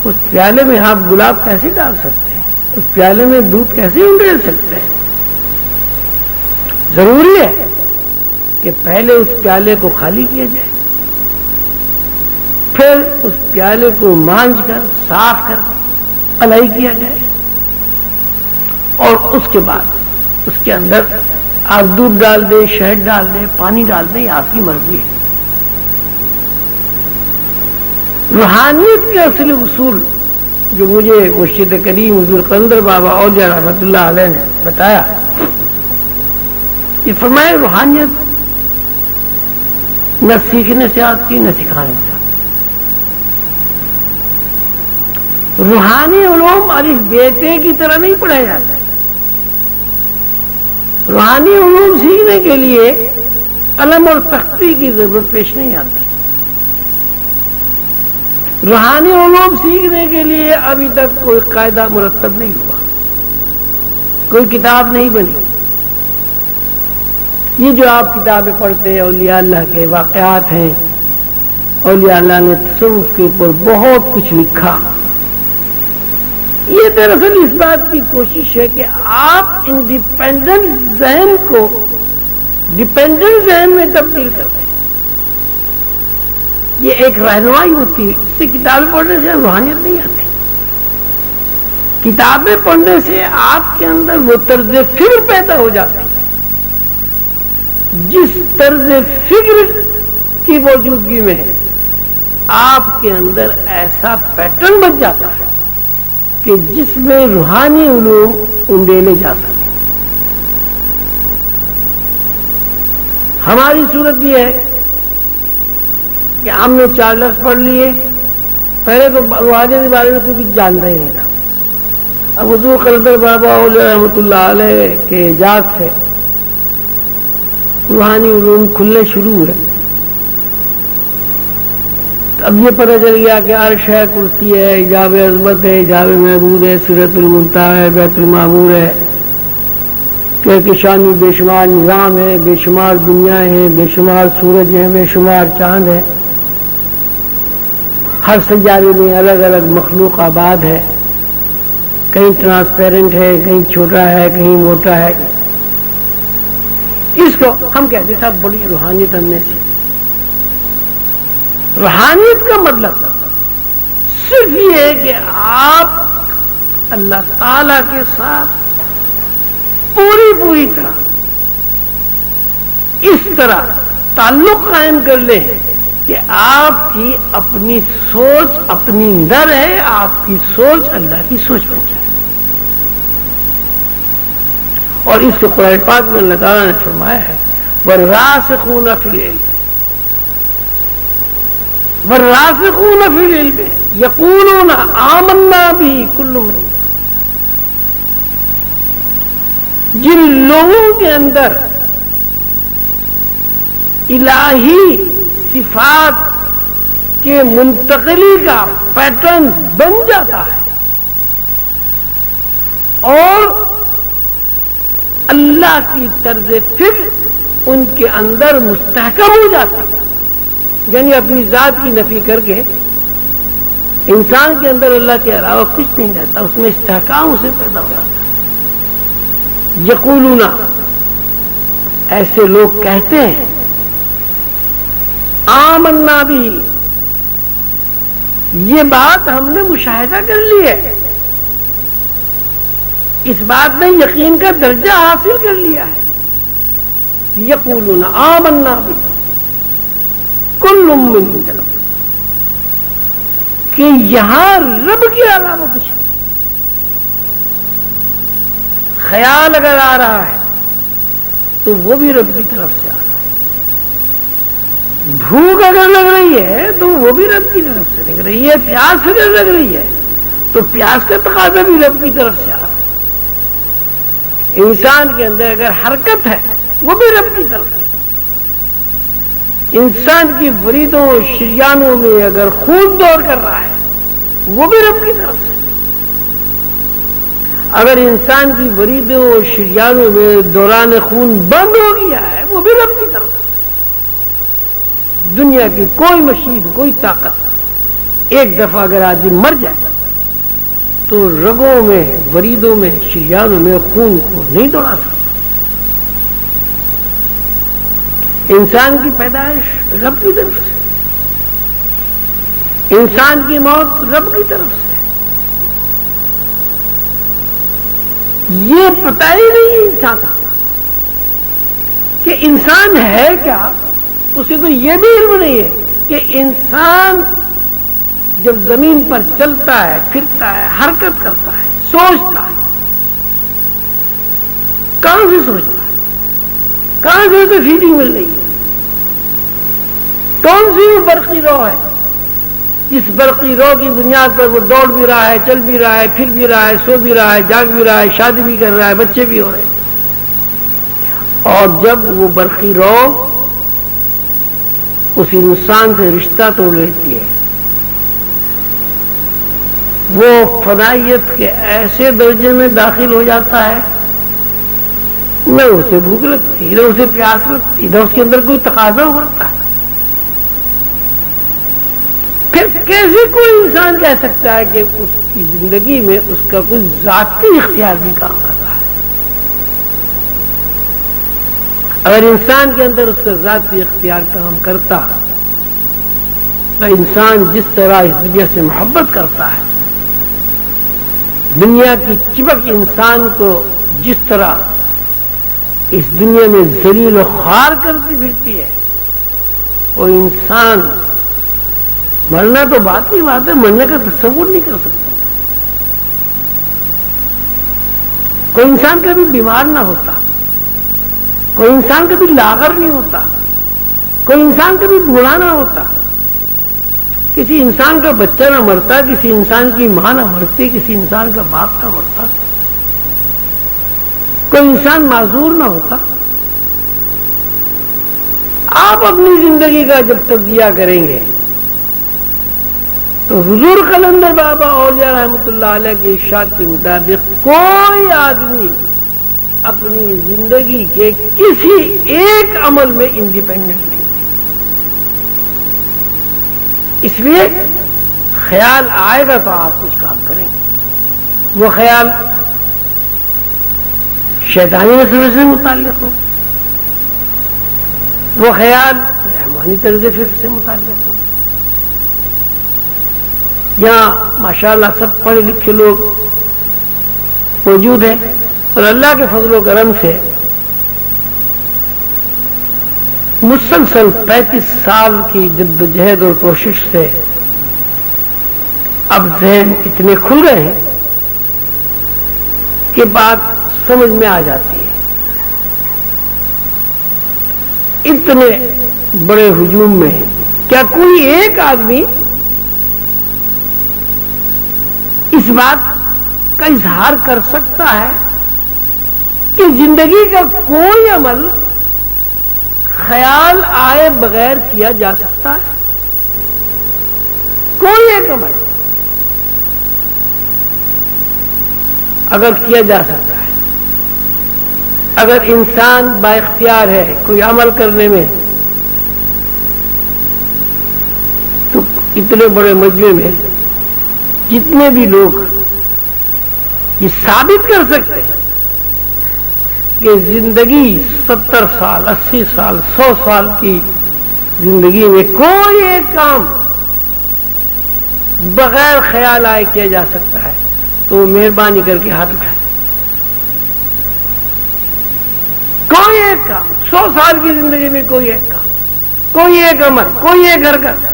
اس پیالے میں آپ گلاب کیسے ڈال سکتے ہیں؟ اس پیالے میں دودھ کیسے انڈیل سکتے ہیں؟ ضروری ہے کہ پہلے اس پیالے کو خالی کیا جائے، پھر اس پیالے کو مانج کر صاف کر قلائی کیا جائے، اور اس کے بعد اس کے اندر آپ دودھ ڈال دیں، شہد ڈال دیں، پانی ڈال دیں، آپ کی مرضی ہے۔ روحانیت کے اصل اصول جو مجھے مرشد کریم حضور قلندر بابا اولیاء رحمۃ اللہ علیہ نے بتایا، یہ فرمائے روحانیت نہ سیکھنے سے آتی نہ سکھانے سے آتی۔ روحانی علوم الف بیتے کی طرح نہیں پڑھائے جاتے۔ روحانی علوم سیکھنے کے لیے قلم اور تختی کی ضرورت پیش نہیں آتی۔ روحانی علوم سیکھنے کے لیے ابھی تک کوئی قاعدہ مرتب نہیں ہوا، کوئی کتاب نہیں بنی۔ یہ جو آپ کتابیں پڑھتے ہیں اولیاء اللہ کے واقعات ہیں، اولیاء اللہ نے تصوف کے اوپر بہت کچھ لکھا، یہ دراصل اس بات کی کوشش ہے کہ آپ انڈیپینڈنٹ ذہن کو ڈیپینڈنٹ ذہن میں تبدیل کر دیں۔ یہ ایک رہنمائی ہوتی ہے، اس سے کتابیں پڑھنے سے روحانیت نہیں آتی۔ کتابیں پڑھنے سے آپ کے اندر وہ طرز فکر پیدا ہو جاتی ہے، جس طرز فکر کی موجودگی میں آپ کے اندر ایسا پیٹرن بن جاتا ہے کہ جس میں روحانی علوم انڈیلے جا سکیں۔ ہماری صورت یہ ہے کہ ہم نے 4 لفظ پڑھ لیے، پہلے تو روحانیت کے بارے میں کوئی کچھ جانتا ہی نہیں تھا۔ اب حضور قلندر بابا اولیاء رحمۃ اللہ علیہ کے اعجاز سے روحانی علوم کھلنے شروع ہوئے۔ اب یہ پتہ چل گیا کہ عرش ہے، کرسی ہے، حجاب عظمت ہے، حجاب محمود ہے، سدرۃ المنتہا ہے، بیت المعمور ہے، کہکشانی بے شمار نظام ہے، بے شمار دنیا ہے، بے شمار سورج ہیں، بے شمار چاند ہے، ہر سیارے میں الگ الگ مخلوق آباد ہے، کہیں ٹرانسپیرنٹ ہے، کہیں چھوٹا ہے، کہیں موٹا ہے۔ اس کو ہم کہتے ہیں صاحب بڑی روحانیت ہم نے سیکھی۔ روحانیت کا مطلب صرف یہ ہے کہ آپ اللہ تعالی کے ساتھ پوری طرح اس طرح تعلق قائم کر لیں کہ آپ کی اپنی سوچ اپنی نہ رہے، آپ کی سوچ اللہ کی سوچ بن جائے۔ اور اس کو قرآن پاک میں اللہ تعالیٰ نے فرمایا ہے وَالرَّاسِخُونَ فِي الْعِلْمِ وَالرَّاسِخُونَ فِي الْعِلْمِ يَقُولُونَ آمَنَّا بِهِ كُلٌّ مِّنْ جن لوگوں کے اندر الہی صفات کے منتقلی کا پیٹرن بن جاتا ہے اور اللہ کی طرز فکر ان کے اندر مستحکم ہو جاتا ہے، یعنی اپنی ذات کی نفی کر کے انسان کے اندر اللہ کے علاوہ کچھ نہیں رہتا، اس میں استحکام اسے پیدا ہو جاتا ہے۔ یقولون، ایسے لوگ کہتے ہیں آمنا بھی، یہ بات ہم نے مشاہدہ کر لی ہے، اس بات میں یقین کا درجہ حاصل کر لیا ہے۔ یقولون آمنا بھی کل من عند رب، کہ یہاں رب کے علاوہ کچھ نہیں۔ خیال اگر آ رہا ہے تو وہ بھی رب کی طرف سے آ رہا ہے، بھوک اگر لگ رہی ہے تو وہ بھی رب کی طرف سے لگ رہی ہے، پیاس اگر لگ رہی ہے تو پیاس کا تقاضا بھی رب کی طرف سے آ رہا ہے، انسان کے اندر اگر حرکت ہے وہ بھی رب کی طرف سے، انسان کی وریدوں اور شریانوں میں اگر خون دوڑ کر رہا ہے وہ بھی رب کی طرف سے، اگر انسان کی وریدوں اور شریانوں میں دوران خون بند ہو گیا ہے وہ بھی رب کی طرف سے۔ دنیا کی کوئی مشین، کوئی طاقت ایک دفعہ اگر آدمی مر جائے تو رگوں میں، وریدوں میں، شریانوں میں خون کو نہیں دوڑا سکتا۔ انسان کی پیدائش رب کی طرف سے، انسان کی موت رب کی طرف سے، یہ پتہ ہی نہیں انسان کہ انسان ہے کیا، اسے تو یہ بھی علم نہیں ہے کہ انسان جب زمین پر چلتا ہے، پھرتا ہے، حرکت کرتا ہے، سوچتا ہے، کہاں سے سوچتا ہے؟ کہاں سے اسے فیڈنگ مل رہی ہے؟ کون سی وہ برقی رو ہے جس برقی رو کی بنیاد پر وہ دوڑ بھی رہا ہے، چل بھی رہا ہے، پھر بھی رہا ہے، سو بھی رہا ہے، جاگ بھی رہا ہے، شادی بھی کر رہا ہے، بچے بھی ہو رہے ہیں؟ اور جب وہ برقی رو اس انسان سے رشتہ توڑ لیتی ہے، وہ فنائیت کے ایسے درجے میں داخل ہو جاتا ہے، نہ اسے بھوک لگتی، نہ اسے پیاس لگتی، نہ اس کے اندر کوئی تقاضا ہوتا ہے۔ پھر کیسے کوئی انسان کہہ سکتا ہے کہ اس کی زندگی میں اس کا کوئی ذاتی اختیار بھی کام کر رہا ہے؟ اگر انسان کے اندر اس کا ذاتی اختیار کام کرتا تو انسان جس طرح اس دنیا سے محبت کرتا ہے، دنیا کی چپک انسان کو جس طرح اس دنیا میں ذلیل و خوار کرتی پھرتی ہے، وہ انسان مرنا تو بات کی بات ہے، مرنے کا تصور نہیں کر سکتا۔ کوئی انسان کبھی بیمار نہ ہوتا، کوئی انسان کبھی لاغر نہیں ہوتا، کوئی انسان کبھی بوڑھا نہ ہوتا، کسی انسان کا بچہ نہ مرتا، کسی انسان کی ماں نہ مرتی، کسی انسان کا باپ نہ مرتا، کوئی انسان معذور نہ ہوتا۔ آپ اپنی زندگی کا جب تجزیہ کریں گے تو حضور قلندر بابا اولیاء رحمۃ اللہ علیہ کے ارشاد کے مطابق کوئی آدمی اپنی زندگی کے کسی ایک عمل میں انڈیپینڈنٹ نہیں، اس لیے خیال آئے گا تو آپ کچھ کام کریں گے۔ وہ خیال شیطانی وسوسے سے متعلق ہو، وہ خیال رحمانی طرز فکر سے متعلق ہو۔ یہاں ماشاءاللہ سب پڑھے لکھے لوگ موجود ہیں، اور اللہ کے فضل و کرم سے مسلسل 35 سال کی جدوجہد اور کوشش سے اب ذہن اتنے کھل گئے ہیں کہ بات سمجھ میں آ جاتی ہے۔ اتنے بڑے ہجوم میں کیا کوئی ایک آدمی اس بات کا اظہار کر سکتا ہے کہ زندگی کا کوئی عمل خیال آئے بغیر کیا جا سکتا ہے؟ کوئی ایک عمل اگر کیا جا سکتا ہے، اگر انسان با اختیار ہے کوئی عمل کرنے میں، تو اتنے بڑے مجمع میں جتنے بھی لوگ یہ ثابت کر سکتے ہیں کہ زندگی 70 سال 80 سال 100 سال کی زندگی میں کوئی ایک کام بغیر خیال آئے کیا جا سکتا ہے، تو وہ مہربانی کر کے ہاتھ اٹھائے۔ کوئی ایک کام 100 سال کی زندگی میں، کوئی ایک کام، کوئی ایک عمل، کوئی ایک حرکت،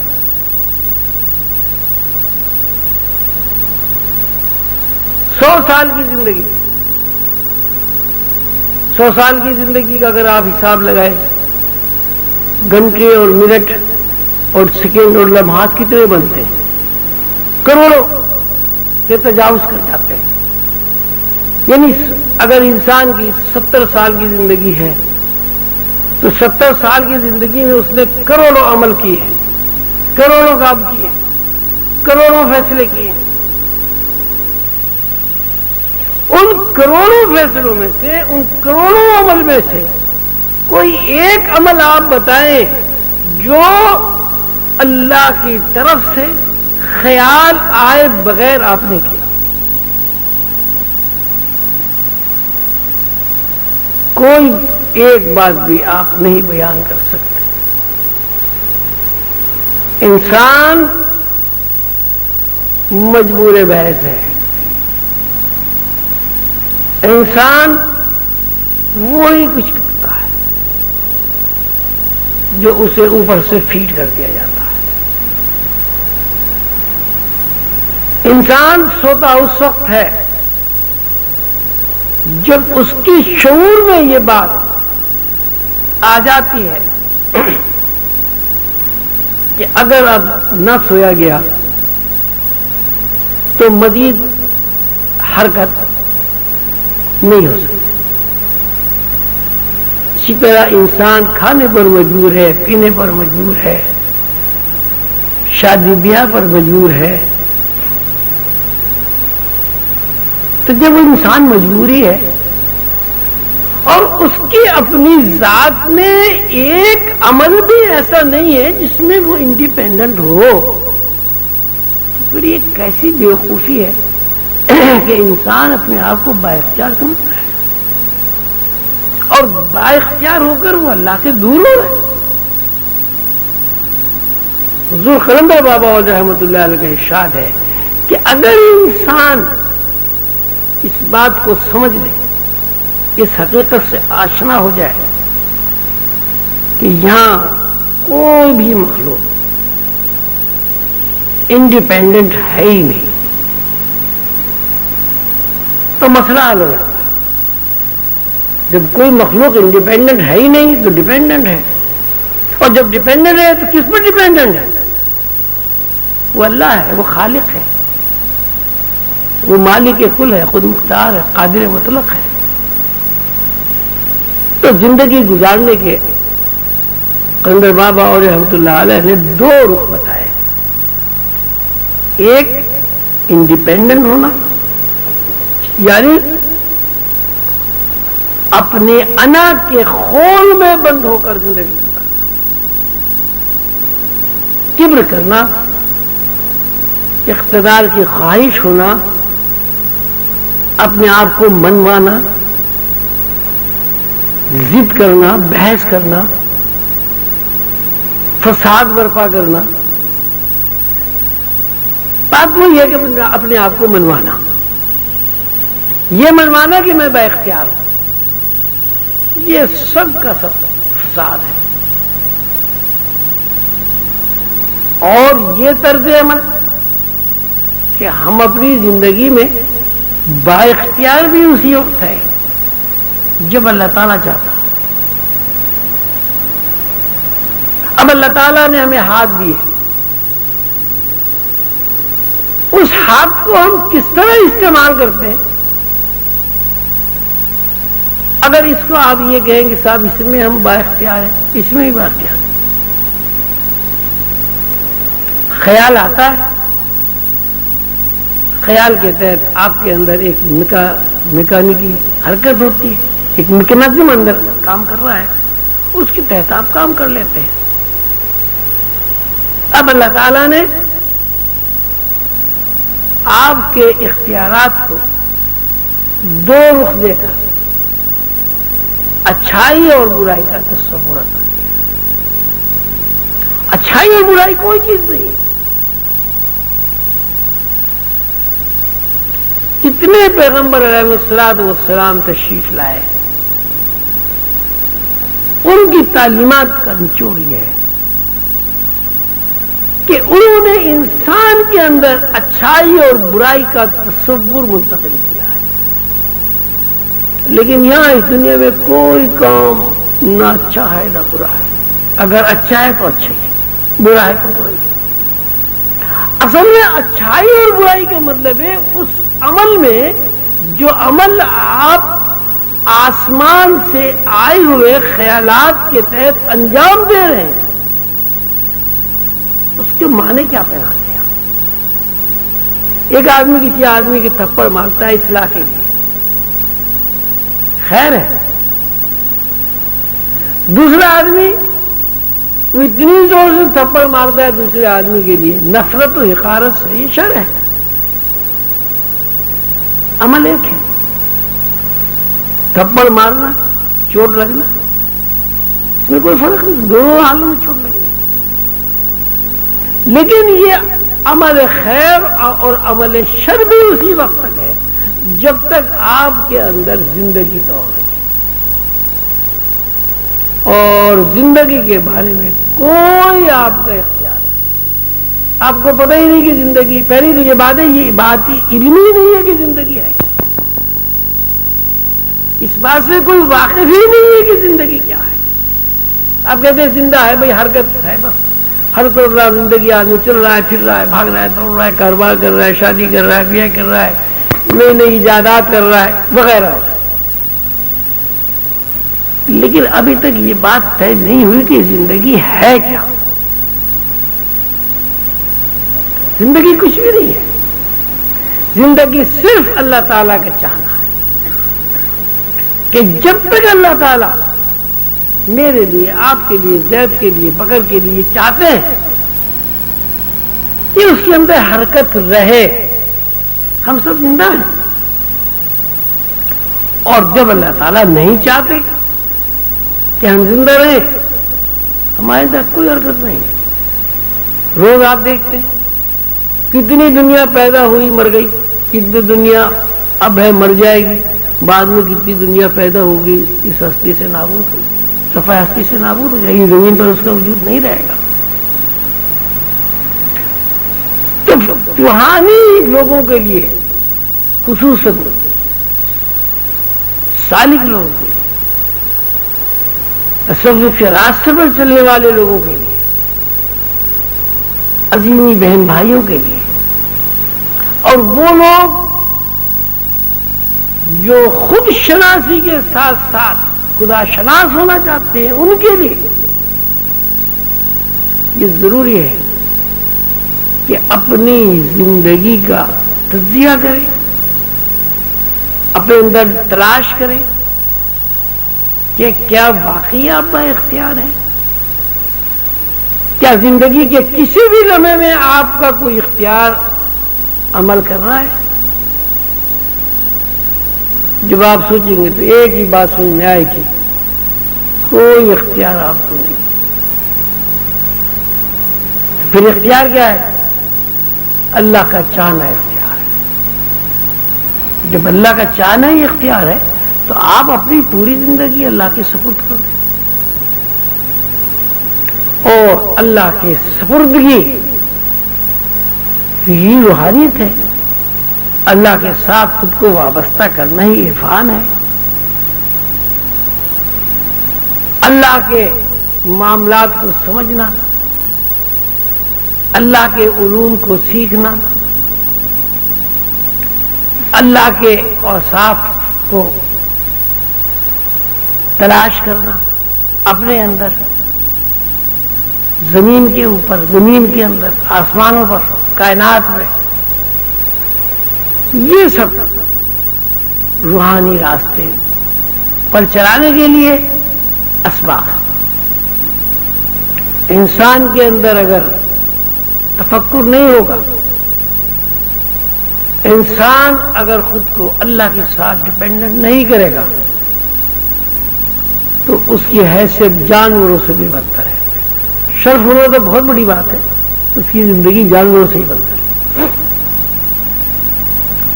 100 سال کی زندگی، 100 سال کی زندگی کا اگر آپ حساب لگائیں، گھنٹے اور منٹ اور سیکنڈ اور لمحات کتنے بنتے ہیں؟ کروڑوں سے تجاوز کر جاتے ہیں۔ یعنی اگر انسان کی 70 سال کی زندگی ہے تو 70 سال کی زندگی میں اس نے کروڑوں عمل کیے، کروڑوں کام کیے، کروڑوں فیصلے کیے۔ ان کروڑوں فیصلوں میں سے، ان کروڑوں عمل میں سے کوئی ایک عمل آپ بتائیں جو اللہ کی طرف سے خیال آئے بغیر آپ نے کیا۔ کوئی ایک بات بھی آپ نہیں بیان کر سکتے۔ انسان مجبور بحث ہے، انسان وہی کچھ کرتا ہے جو اسے اوپر سے فیڈ کر دیا جاتا ہے۔ انسان سوتا اس وقت ہے جب اس کی شعور میں یہ بات آ جاتی ہے کہ اگر اب نہ سویا گیا تو مزید حرکت نہیں ہو سکتی. اسی طرح انسان کھانے پر مجبور ہے، پینے پر مجبور ہے، شادی بیاہ پر مجبور ہے. تو جب وہ انسان مجبوری ہے اور اس کی اپنی ذات میں ایک عمل بھی ایسا نہیں ہے جس میں وہ انڈیپینڈنٹ ہو، تو پھر یہ کیسی بیوقوفی ہے کہ انسان اپنے آپ کو بااختیار سمجھتا ہے اور بااختیار ہو کر وہ اللہ سے دور ہو رہا ہے. حضور قلندر بابا رحمۃ اللہ علیہ کا ارشاد ہے کہ اگر انسان اس بات کو سمجھ لے، اس حقیقت سے آشنا ہو جائے کہ یہاں کوئی بھی مخلوق انڈیپینڈنٹ ہے ہی نہیں، تو مسئلہ حل ہو جاتا ہے. جب کوئی مخلوق انڈیپینڈنٹ ہے ہی نہیں تو ڈیپینڈنٹ ہے، اور جب ڈیپینڈنٹ ہے تو کس پر ڈیپینڈنٹ ہے؟ وہ اللہ ہے، وہ خالق ہے، وہ مالک کل ہے، خود مختار ہے، قادر مطلق ہے. تو زندگی گزارنے کے قلندر بابا اور رحمۃ اللہ علیہ نے دو رخ بتائے. ایک انڈیپینڈنٹ ہونا، یعنی اپنے انا کے خول میں بند ہو کر زندگی گزارنا، کبر کرنا، اقتدار کی خواہش ہونا، اپنے آپ کو منوانا، ضد کرنا، بحث کرنا، فساد برپا کرنا. بات وہی ہے کہ اپنے آپ کو منوانا، یہ منوانا کہ میں با اختیار ہوں، یہ سب کا سب فساد ہے. اور یہ طرز عمل کہ ہم اپنی زندگی میں با اختیار بھی اسی وقت ہے جب اللہ تعالیٰ چاہتا. اب اللہ تعالیٰ نے ہمیں ہاتھ دیے، اس ہاتھ کو ہم کس طرح استعمال کرتے ہیں؟ اگر اس کو آپ یہ کہیں کہ صاحب اس میں ہم با اختیار ہیں، اس میں ہی با اختیار ہیں. خیال آتا ہے، خیال کے تحت آپ کے اندر ایک میکانکی حرکت ہوتی ہے، ایک میکانزم اندر کام کر رہا ہے، اس کے تحت آپ کام کر لیتے ہیں. اب اللہ تعالیٰ نے آپ کے اختیارات کو دو رخ دے کر اچھائی اور برائی کا تصور کر دیا. اچھائی اور برائی کوئی چیز نہیں ہے. جتنے پیغمبر علیہ الصلوۃ والسلام تشریف لائے، ان کی تعلیمات کا نچوڑ یہ ہے کہ انہوں نے انسان کے اندر اچھائی اور برائی کا تصور منتقل کیا ہے. لیکن یہاں اس دنیا میں کوئی کام نہ اچھا ہے نہ برا ہے. اگر اچھا ہے تو اچھا ہی، برا ہے تو برائی. اصل میں اچھائی اور برائی کا مطلب ہے اس عمل میں جو عمل آپ آسمان سے آئے ہوئے خیالات کے تحت انجام دے رہے ہیں، اس کے معنی کیا پہناتے ہیں؟ ایک آدمی کسی آدمی کے تھپڑ مارتا ہے اصلاح کے لیے، خیر ہے. دوسرا آدمی اتنی زور سے تھپڑ مارتا ہے دوسرے آدمی کے لیے نفرت و حقارت سے، یہ شر ہے. عمل ایک ہے، تھپڑ مارنا، چوٹ لگنا، اس میں کوئی فرق نہیں، دونوں حالوں میں چوٹ لگے. لیکن یہ عمل خیر اور عمل شر بھی اسی وقت تک ہے جب تک آپ کے اندر زندگی تو ہو رہی ہے اور زندگی کے بارے میں کوئی آپ کا اختیار نہیں. آپ کو پتہ ہی نہیں کہ زندگی، پہلی تو یہ بات ہے، یہ بات علم ہی نہیں ہے کہ زندگی ہے کیا، اس بات سے کوئی واقف ہی نہیں ہے کہ زندگی کیا ہے. آپ کہتے ہیں زندہ ہے، بھائی حرکت ہے، بس حرکت کر رہا زندگی، آدمی چل رہا ہے، پھر رہا ہے، بھاگ رہا ہے، دوڑ رہا ہے، کاروبار کر رہا ہے، شادی کر رہا ہے، بیاہ کر رہا ہے، نئی نئی ایجادات کر رہا ہے وغیرہ. لیکن ابھی تک یہ بات طے نہیں ہوئی کہ زندگی ہے کیا. زندگی کچھ بھی نہیں ہے، زندگی صرف اللہ تعالیٰ کا چاہنا ہے کہ جب تک اللہ تعالیٰ میرے لیے، آپ کے لیے، زید کے لیے، بکر کے لیے چاہتے ہیں کہ اس کے اندر حرکت رہے، ہم سب زندہ ہیں. اور جب اللہ تعالیٰ نہیں چاہتے کہ ہم زندہ رہیں، ہمارے اندر کوئی حرکت نہیں ہے. روز آپ دیکھتے ہیں کتنی دنیا پیدا ہوئی مر گئی، کتنی دنیا اب ہے مر جائے گی، بعد میں کتنی دنیا پیدا ہوگی اس ہستی سے نابود ہوگی، صفحہ ہستی سے نابود ہو جائے گی، زمین پر اس کا وجود نہیں رہے گا. تو روحانی لوگوں کے لیے، خصوصاً سالک لوگوں کے لیے، تصوف کے راستے پر چلنے والے لوگوں کے لیے، عظیمی بہن بھائیوں کے لیے، اور وہ لوگ جو خود شناسی کے ساتھ ساتھ خدا شناس ہونا چاہتے ہیں، ان کے لیے یہ ضروری ہے کہ اپنی زندگی کا تجزیہ کریں، اپنے اندر تلاش کریں کہ کیا واقعی آپ با اختیار ہیں، کیا زندگی کے کسی بھی لمحے میں آپ کا کوئی اختیار عمل کر رہا ہے. جب آپ سوچیں گے تو ایک ہی بات سمجھ میں آئے گی، کوئی اختیار آپ کو نہیں. پھر اختیار کیا ہے؟ اللہ کا چاہنا اختیار ہے. جب اللہ کا چاہنا ہی اختیار ہے تو آپ اپنی پوری زندگی اللہ کے سپرد کر دیں، اور اللہ کے سپردگی یہ روحانیت ہے. اللہ کے ساتھ خود کو وابستہ کرنا ہی عرفان ہے. اللہ کے معاملات کو سمجھنا، اللہ کے علوم کو سیکھنا، اللہ کے اوصاف کو تلاش کرنا اپنے اندر، زمین کے اوپر، زمین کے اندر، آسمانوں پر، کائنات میں، یہ سب روحانی راستے پر چلانے کے لیے اسباب. انسان کے اندر اگر تفکر نہیں ہوگا، انسان اگر خود کو اللہ کے ساتھ ڈیپینڈنٹ نہیں کرے گا تو اس کی حیثیت جانوروں سے بھی بدتر ہے. شرف ہونا تو بہت بڑی بات ہے، اس کی زندگی جانوروں سے ہی بدتر ہے.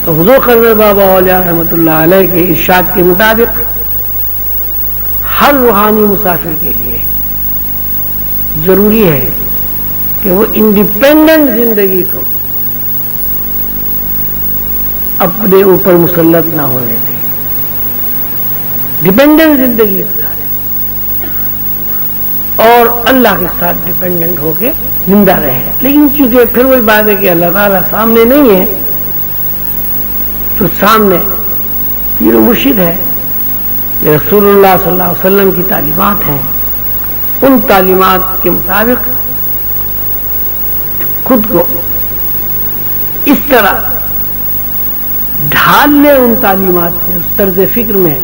تو حضور قرض بابا اولیاء رحمۃ اللہ علیہ کے ارشاد کے مطابق ہر روحانی مسافر کے لیے ضروری ہے کہ وہ انڈیپینڈنٹ زندگی کو اپنے اوپر مسلط نہ ہونے دے، ڈیپینڈنٹ زندگی گزارے اور اللہ کے ساتھ ڈیپینڈنٹ ہو کے زندہ رہے. لیکن چونکہ پھر وہی بات ہے کہ اللہ تعالیٰ سامنے نہیں ہے، تو سامنے پیر و مرشد ہے، یہ رسول اللہ صلی اللہ علیہ وسلم کی تعلیمات ہیں. ان تعلیمات کے مطابق خود کو اس طرح ڈھال لے ان تعلیمات میں، اس طرز فکر میں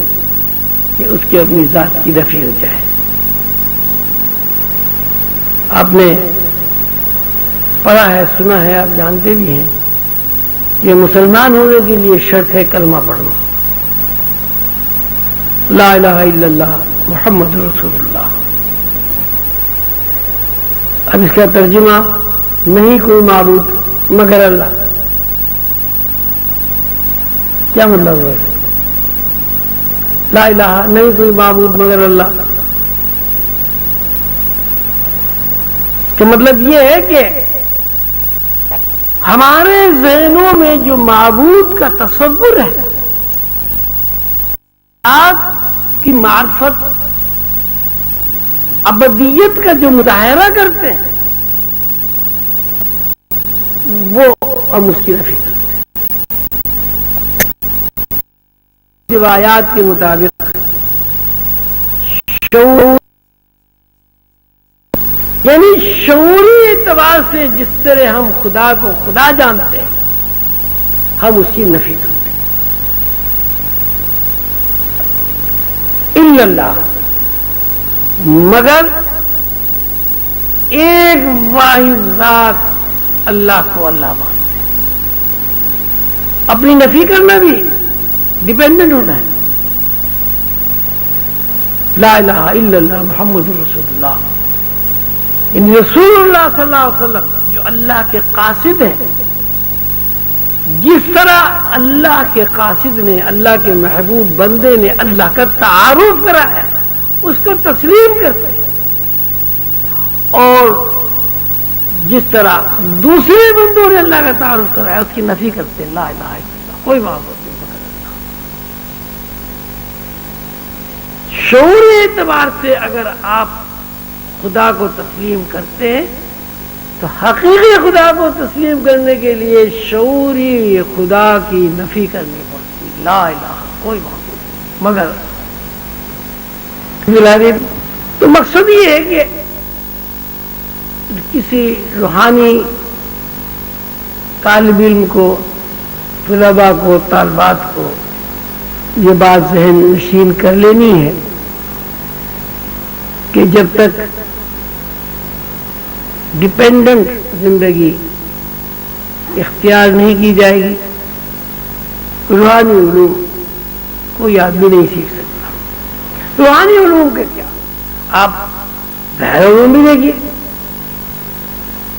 کہ اس کی اپنی ذات کی رفع ہو جائے. آپ نے پڑھا ہے، سنا ہے، آپ جانتے بھی ہیں، یہ مسلمان ہونے کے لیے شرط ہے کلمہ پڑھنا، لا الہ الا اللہ محمد رسول اللہ. اب اس کا ترجمہ نہیں کوئی معبود مگر اللہ، کیا مطلب ہے؟ لا الہ نہیں کوئی معبود مگر اللہ کا مطلب یہ ہے کہ ہمارے ذہنوں میں جو معبود کا تصور ہے، آپ کی معرفت، ابدیت کا جو مظاہرہ کرتے ہیں، وہ ہم اس کی نفی کرتے ہیں۔ روایات کے مطابق شعور یعنی شعوری اعتبار سے جس طرح ہم خدا کو خدا جانتے ہیں، ہم اس کی نفی کرتے ہیں۔ الا اللہ، مگر ایک واحد ذات اللہ کو اللہ مانتے ہیں۔ اپنی نفی کرنا بھی ڈیپینڈنٹ ہونا ہے۔ لا الہ الا اللہ محمد رسول اللہ، ان رسول اللہ صلی اللہ علیہ وسلم جو اللہ کے قاصد ہیں، جس طرح اللہ کے قاصد نے، اللہ کے محبوب بندے نے اللہ کا تعارف کرایا ہے، اس کو تسلیم کرتے ہیں، اور جس طرح دوسرے بندوں نے اللہ کا تعارف کرایا اس کی نفی کرتے ہیں۔ لا الہ الا اللہ، کوئی معبود نہیں مگر اللہ۔ شعوری اعتبار سے اگر آپ خدا کو تسلیم کرتے ہیں تو حقیقی خدا کو تسلیم کرنے کے لیے شعوری خدا کی نفی کرنی پڑتی۔ لا الہ، کوئی معبود مگر تو مقصد یہ ہے کہ کسی روحانی طالب علم کو، طلباء کو، طالبات کو یہ بات ذہن نشین کر لینی ہے کہ جب تک ڈیپینڈنٹ زندگی اختیار نہیں کی جائے گی، روحانی علوم کوئی آدمی نہیں سیکھ سکتا۔ روحانی علوم کے کیا، آپ ظاہر علوم بھی دیکھیے،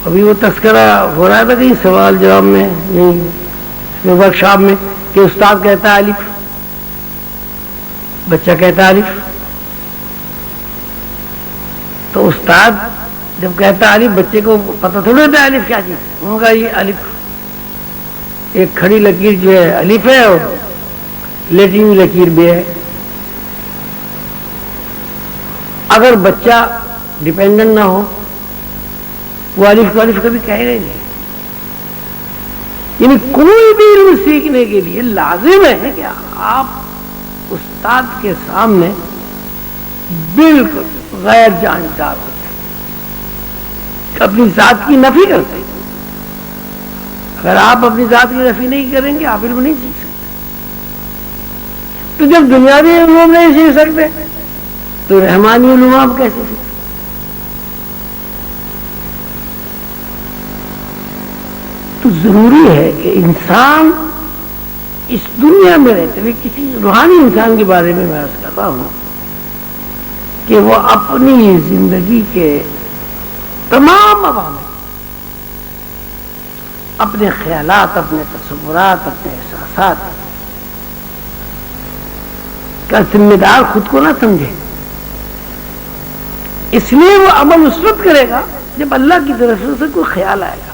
ابھی وہ تذکرہ ہو رہا تھا کہیں سوال جواب میں، ورک شاپ میں، کہ استاد کہتا ہے الف، بچہ کہتا ہے الف، تو استاد جب کہتا ہے الف، بچے کو پتہ تھوڑا ہوتا ہے الف کیا چیز، انہوں نے کہا یہ الف ایک کھڑی لکیر جو ہے الف ہے، اور لیٹی ہوئی لکیر بھی ہے۔ اگر بچہ ڈیپینڈنٹ نہ ہو، وہ الف کو الف کبھی کہے گا ہی نہیں۔ یعنی کوئی بھی علم سیکھنے کے لیے لازم ہے کہ آپ استاد کے سامنے بالکل غیر جانبدار ہو جائیں، اپنی ذات کی نفی کرتے ہیں۔ اگر آپ اپنی ذات کی نفی نہیں کریں گے، آپ علم نہیں سیکھ سکتے۔ تو جب دنیاوی علوم نہیں سیکھ سکتے تو رحمانی علوم آپ کیسے سیکھ سکتے؟ تو ضروری ہے کہ انسان اس دنیا میں رہتے ہوئے، کسی روحانی انسان کے بارے میں عرض کر رہا ہوں، کہ وہ اپنی زندگی کے تمام عوامل، اپنے خیالات، اپنے تصورات، اپنے احساسات کا ذمہ دار خود کو نہ سمجھے۔ اس لیے وہ عمل اس وقت کرے گا جب اللہ کی طرف سے کوئی خیال آئے گا۔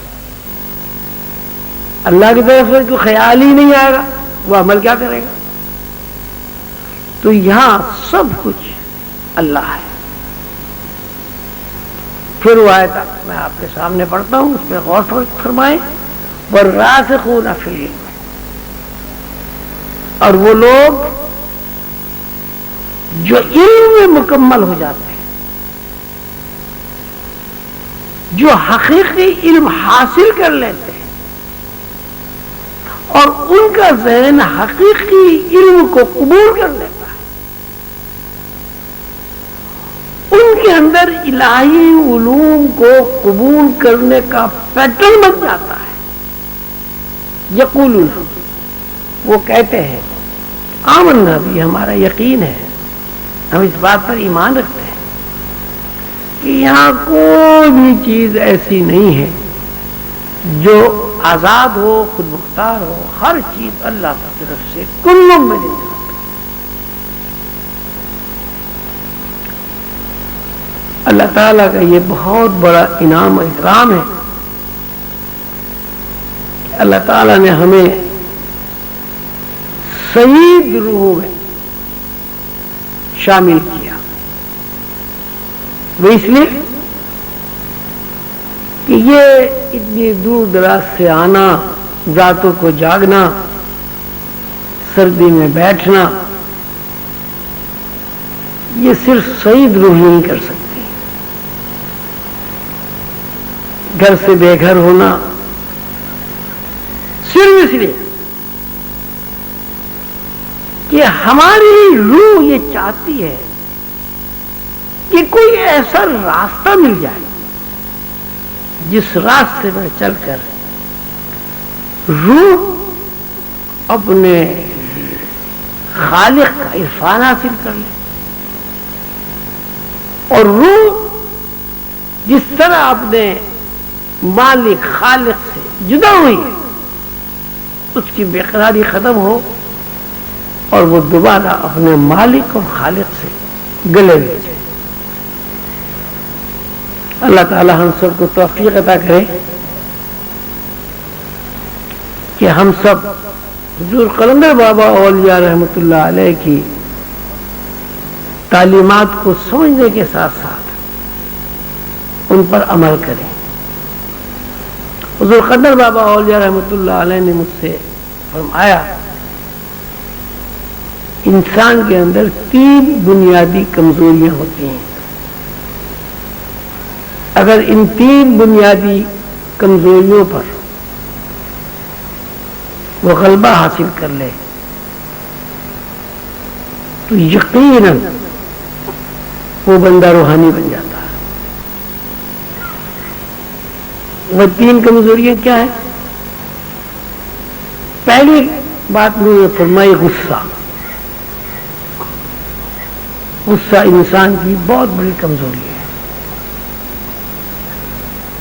اللہ کی طرف سے کوئی خیال ہی نہیں آئے گا، وہ عمل کیا کرے گا؟ تو یہاں سب کچھ اللہ ہے۔ پھر وہ آیت میں آپ کے سامنے پڑھتا ہوں، اس پہ غور فرمائیں۔ والراسخون فی العلم، اور وہ لوگ جو علم میں مکمل ہو جاتے ہیں، جو حقیقی علم حاصل کر لیتے ہیں، اور ان کا ذہن حقیقی علم کو قبول کر لیتا ہے، ان کے اندر الہی علوم کو قبول کرنے کا پیٹرن بن جاتا ہے۔ یقولون، وہ کہتے ہیں، آمنا بھی، ہمارا یقین ہے، ہم اس بات پر ایمان رکھتے ہیں کہ یہاں کوئی بھی چیز ایسی نہیں ہے جو آزاد ہو، خود مختار ہو، ہر چیز اللہ کی طرف سے کل میں اللہ تعالیٰ کا یہ بہت بڑا انعام و اکرام ہے اللہ تعالیٰ نے ہمیں سعید روحوں میں شامل کیا. وہ اس لیے کہ یہ اتنی دور دراز سے آنا، راتوں کو جاگنا، سردی میں بیٹھنا، یہ صرف سعید روح نہیں کر سکتی. گھر سے بے گھر ہونا صرف اس لیے کہ ہماری روح یہ چاہتی ہے کہ کوئی ایسا راستہ مل جائے جس راستے پر چل کر روح اپنے خالق کا عرفان حاصل کر لے. اور روح جس طرح اپنے مالک خالق سے جدا ہوئی ہے، اس کی بے قراری ختم ہو اور وہ دوبارہ اپنے مالک اور خالق سے گلے مل جائے. اللہ تعالی ہم سب کو توفیق عطا کرے کہ ہم سب حضور قلندر بابا اولیاء رحمۃ اللہ علیہ کی تعلیمات کو سمجھنے کے ساتھ ساتھ ان پر عمل کریں. حضور قلندر بابا اولیاء رحمۃ اللہ علیہ نے مجھ سے فرمایا انسان کے اندر 3 بنیادی کمزوریاں ہوتی ہیں. اگر ان 3 بنیادی کمزوریوں پر وہ غلبہ حاصل کر لے تو یقیناً وہ بندہ روحانی بن جاتا ہے. وہ 3 کمزوریاں کیا ہیں؟ پہلی بات میں فرمائی غصہ. غصہ انسان کی بہت بڑی کمزوری ہے،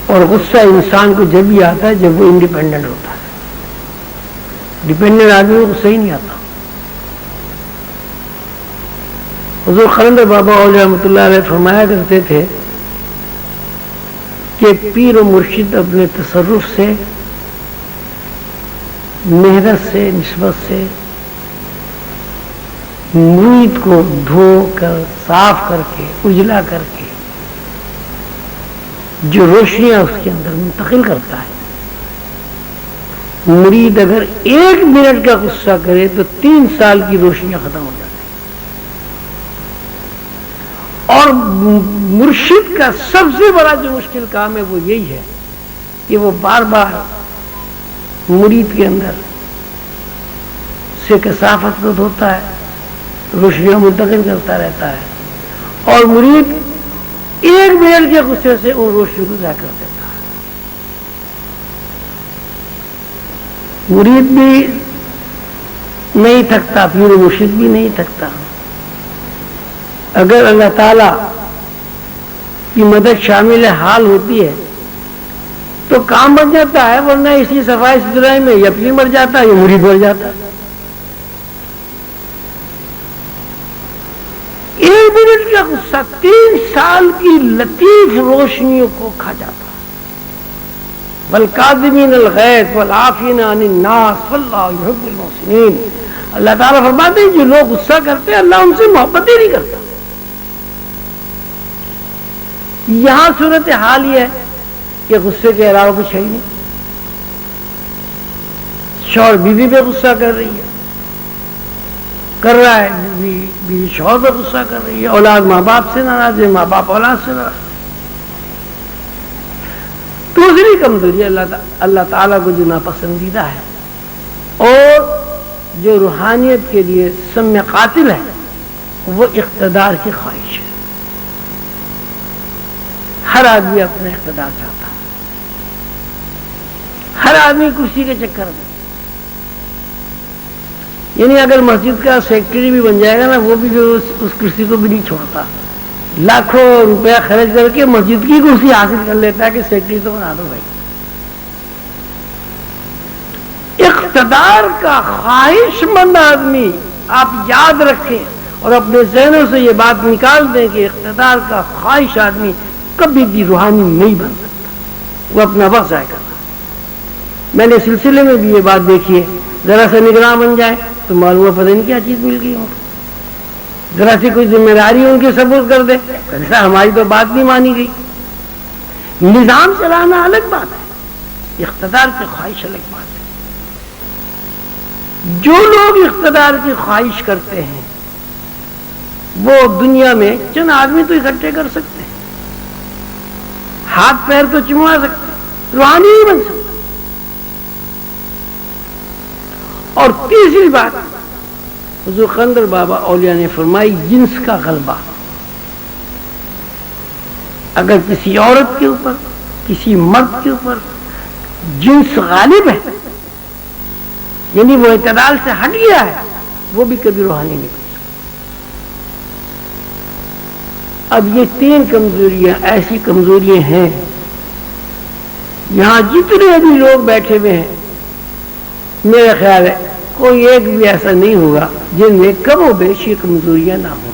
اور غصہ انسان کو جب بھی آتا ہے جب وہ انڈیپینڈنٹ ہوتا ہے. ڈیپینڈنٹ آدمی کو غصہ ہی نہیں آتا. حضور قلندر بابا اولیاء رحمۃ اللہ علیہ فرمایا کرتے تھے کہ پیر و مرشد اپنے تصرف سے، محنت سے، نسبت سے مرید کو دھو کر، صاف کر کے، اجلا کر کے جو روشنیاں اس کے اندر منتقل کرتا ہے، مرید اگر 1 منٹ کا غصہ کرے تو 3 سال کی روشنیاں ختم ہو جاتی. اور مرشد کا سب سے بڑا جو مشکل کام ہے وہ یہی ہے کہ وہ بار بار مرید کے اندر سے کثافت کو دھوتا ہے، روشنیاں منتقل کرتا رہتا ہے، اور مرید 1 منٹ کے غصے سے ان روشنی کو ضائع کر دیتا ہے. مرید بھی نہیں تھکتا، پیر و مرشد بھی نہیں تھکتا. اگر اللہ تعالی کی مدد شامل حال ہوتی ہے تو کام بن جاتا ہے، ورنہ اسی صفائی ستھرائی میں یا پیر مر جاتا ہے یا مرید مر جاتا ہے. 1 منٹ کا غصہ 3 سال کی لطیف روشنیوں کو کھا جاتا ہے. والکاظمین الغیظ والعافین عن الناس واللہ یحب المحسنین. اللہ تعالیٰ فرماتے ہیں جو لوگ غصہ کرتے ہیں اللہ ان سے محبت ہی نہیں کرتا. یہاں صورت حال یہ ہے کہ غصے کے علاوہ کچھ ہے ہی نہیں. شوہر بیوی پہ غصہ کر رہا ہے، بیوی شوہر پہ غصہ کر رہی ہے، اولاد ماں باپ سے ناراض ہے، ماں باپ اولاد سے ناراض. دوسری کمزوری اللہ تعالیٰ کو جو ناپسندیدہ ہے اور جو روحانیت کے لیے سم قاتل ہے وہ اقتدار کی خواہش ہے. ہر آدمی اپنا اقتدار چاہتا ہے، ہر آدمی کرسی کے چکر میں. یعنی اگر مسجد کا سیکرٹری بھی بن جائے گا نا، وہ بھی جو اس کرسی کو بھی نہیں چھوڑتا، لاکھوں روپیہ خرچ کر کے مسجد کی کرسی حاصل کر لیتا ہے کہ سیکرٹری تو بنا دو بھائی. اقتدار کا خواہش مند آدمی، آپ یاد رکھیں اور اپنے ذہنوں سے یہ بات نکال دیں کہ اقتدار کا خواہش آدمی کبھی بھی روحانی نہیں بن سکتا. وہ اپنا وقت ضائع کرتا ہے. میں نے سلسلے میں بھی یہ بات دیکھی ہے، ذرا سا نگراں بن جائے تو معلوم ہے پتہ نہیں کیا چیز مل گئی ہو، ذرا سی کوئی ذمہ داری ان کے سپرد کر دے، ایسا ہماری تو بات نہیں مانی گئی۔ نظام چلانا الگ بات ہے، اقتدار کی خواہش الگ بات ہے۔ جو لوگ اقتدار کی خواہش کرتے ہیں وہ دنیا میں چند آدمی تو اکٹھے کر سکتے ہیں، ہاتھ پیر تو چموا سکتے ہیں، روحانی نہیں بن سکتے۔ اور تیسری بات حضور قندر بابا اولیاء نے فرمائی، جنس کا غلبہ۔ اگر کسی عورت کے اوپر، کسی مرد کے اوپر جنس غالب ہے، یعنی وہ اعتدال سے ہٹ گیا ہے، وہ بھی کبھی روحانی نہیں بن سکتا۔ اب یہ تین کمزوریاں ایسی کمزوریاں ہیں، یہاں جتنے بھی لوگ بیٹھے ہوئے ہیں میرا خیال ہے کوئی ایک بھی ایسا نہیں ہوگا جن میں کم و بیش یہ کمزوریاں نہ ہوں۔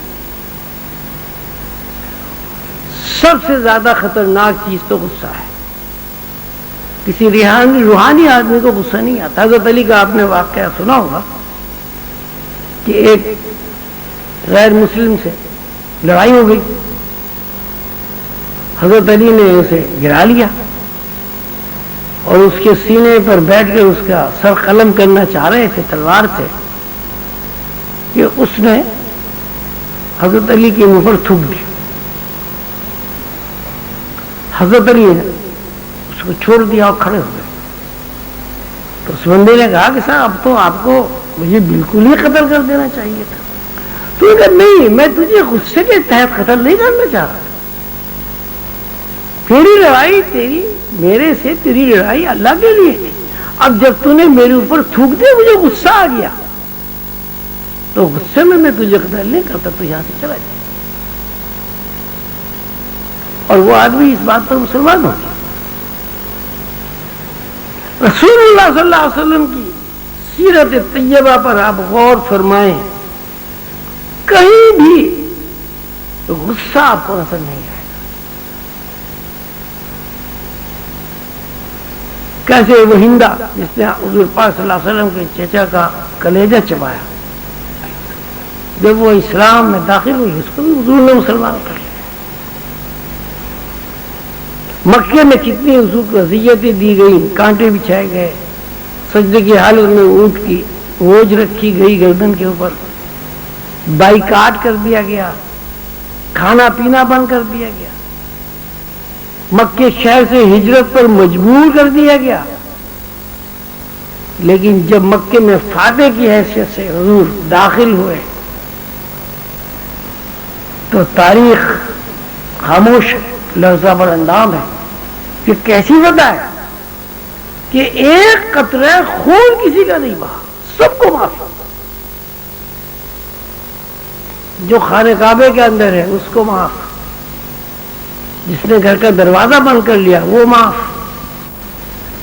سب سے زیادہ خطرناک چیز تو غصہ ہے۔ کسی روحانی آدمی کو غصہ نہیں آتا۔ حضرت علی کا آپ نے واقعہ سنا ہوگا کہ ایک غیر مسلم سے لڑائی ہو گئی، حضرت علی نے اسے گرا لیا اور اس کے سینے پر بیٹھ کے اس کا سر قلم کرنا چاہ رہے تھے تلوار سے کہ اس نے حضرت علی کے منہ پر تھوک دی۔ حضرت علی نے اس کو چھوڑ دیا اور کھڑے ہو گئے۔ تو اس بندے نے کہا کہ صاحب اب تو آپ کو مجھے بالکل ہی قتل کر دینا چاہیے تھا۔ تو کہا نہیں، میں تجھے غصے کے تحت قتل نہیں کرنا چاہ رہا، تیری لڑائی میرے سے تیری لڑائی اللہ کے لیے تھی۔ اب جب تو نے میرے اوپر تھوک دیا مجھے غصہ آ گیا، تو غصے میں تجھے قتل نہیں کرتا، تو یہاں سے چلا جائے۔ اور وہ آدمی اس بات پر مسلمان ہو گیا۔ رسول اللہ صلی اللہ علیہ وسلم کی سیرت طیبہ پر آپ غور فرمائیں، کہیں بھی غصہ آپ کو نظر نہیں آئے گا۔ کیسے وہ ہندا جس نے حضور پاک صلی اللہ علیہ وسلم کے چچا کا کلیجہ چبایا، جب وہ اسلام میں داخل ہوئی اس کو بھی حضور نے مسلمان کر لیا۔ مکے میں کتنی حضور کو اذیتیں دی گئی، کانٹے بچھائے گئے، سجدے کی حالت میں اونٹ کی بوجھ رکھی گئی گردن کے اوپر، بائیکاٹ کر دیا گیا، کھانا پینا بند کر دیا گیا، مکے شہر سے ہجرت پر مجبور کر دیا گیا۔ لیکن جب مکے میں فاتح کی حیثیت سے حضور داخل ہوئے تو تاریخ خاموش لرزہ بر اندام ہے کہ کیسی وجہ ہے کہ ایک قطرہ خون کسی کا نہیں بہا، سب کو معاف۔ جو خانہ کعبے کے اندر ہے اس کو معاف، جس نے گھر کا دروازہ بند کر لیا وہ معاف،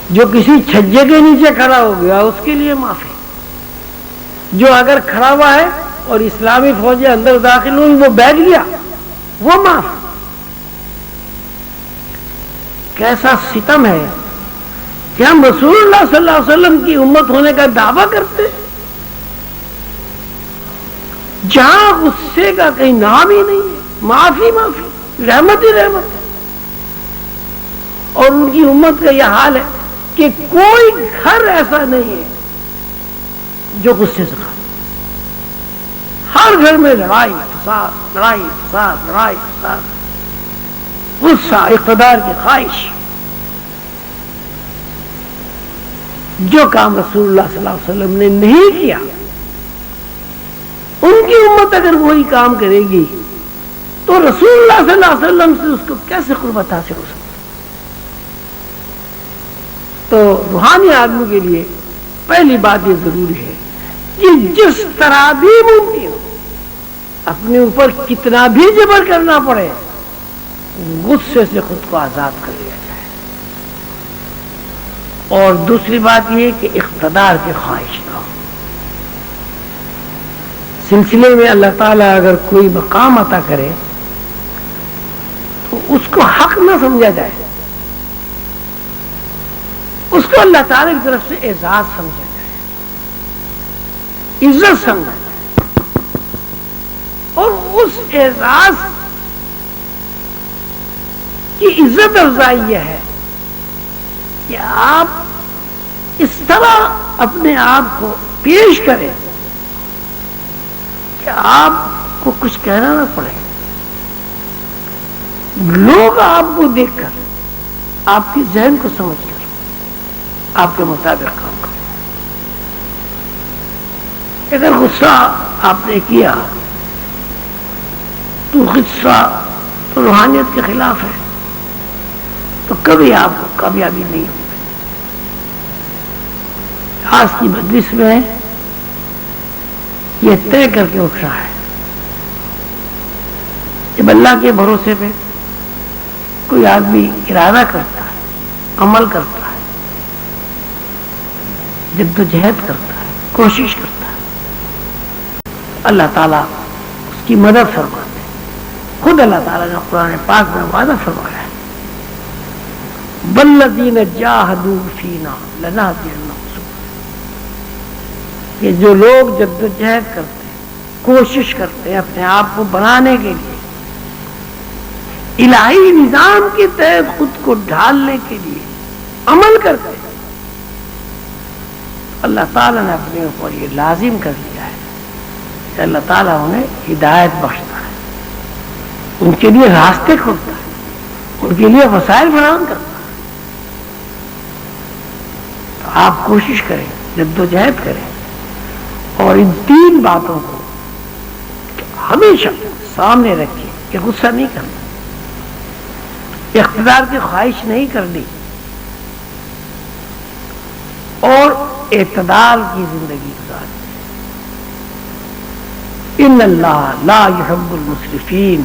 جو کسی چھجے کے نیچے کھڑا ہو گیا اس کے لیے معافی، جو اگر کھڑا ہوا ہے اور اسلامی فوجیں اندر داخل ہوئی وہ بیٹھ گیا وہ معاف۔ کیسا ستم ہے کہ ہم رسول اللہ صلی اللہ علیہ وسلم کی امت ہونے کا دعویٰ کرتے ہیں جہاں غصے کا کہیں نام ہی نہیں ہے، معافی معافی، رحمت ہی رحمت ہے۔ اور ان کی امت کا یہ حال ہے کہ کوئی گھر ایسا نہیں ہے جو غصے سے خالی، ہر گھر میں لڑائی فساد، لڑائی فساد، لڑائی فساد، غصہ، اقتدار کی خواہش۔ جو کام رسول اللہ صلی اللہ علیہ وسلم نے نہیں کیا، ان کی امت اگر وہی کام کرے گی تو رسول اللہ صلی اللہ علیہ وسلم سے اس کو کیسے قربت حاصل ہو سکتی؟ تو روحانی آدمی کے لیے پہلی بات یہ ضروری ہے کہ جس طرح بھی ممکن ہو، اپنے اوپر کتنا بھی جبر کرنا پڑے، غصے سے خود کو آزاد کر لیا جائے۔ اور دوسری بات یہ کہ اقتدار کی خواہش نہ ہو۔ سلسلے میں اللہ تعالیٰ اگر کوئی مقام عطا کرے تو اس کو حق نہ سمجھا جائے، اس کو اللہ تعالیٰ کی طرف سے اعزاز سمجھا جائے، عزت سمجھا جائے، اور اس اعزاز کی عزت افزائی یہ ہے کہ آپ اس طرح اپنے آپ کو پیش کریں کہ آپ کو کچھ کہنا نہ پڑے، لوگ آپ کو دیکھ کر آپ کے ذہن کو سمجھ کر آپ کے مطابق کام کریں۔ اگر غصہ آپ نے کیا تو غصہ تو روحانیت کے خلاف ہے، تو کبھی آپ کو کامیابی نہیں ہوگی۔ آج کی مجلس میں یہ طے کر کے اٹھ رہا ہے، جب اللہ کے بھروسے پہ کوئی آدمی ارادہ کرتا ہے، عمل کرتا ہے، جدوجہد کرتا ہے، کوشش کرتا ہے، اللہ تعالیٰ اس کی مدد فرماتے ہیں۔ خود اللہ تعالیٰ نے قرآن پاک میں وعدہ فرمایا ہے، والذین جاہدوا فینا لنہدینہم سبلنا، کہ جو لوگ جدوجہد کرتے ہیں، کوشش کرتے ہیں اپنے آپ کو بنانے کے لیے، الہی نظام کے تحت خود کو ڈھالنے کے لیے عمل کرتے ہیں، اللہ تعالیٰ نے اپنے اوپر یہ لازم کر دیا ہے کہ اللہ تعالیٰ انہیں ہدایت بخشتا ہے، ان کے لیے راستے کھولتا ہے، ان کے لیے وسائل فراہم کرتا ہے۔ تو آپ کوشش کریں، جدوجہد کریں، اور ان تین باتوں کو ہمیشہ سامنے رکھیں کہ غصہ نہیں کرنا، اقتدار کی خواہش نہیں کرنی، اور اعتدال کی زندگی گزارنی۔ ان اللہ لا يحب المسرفین،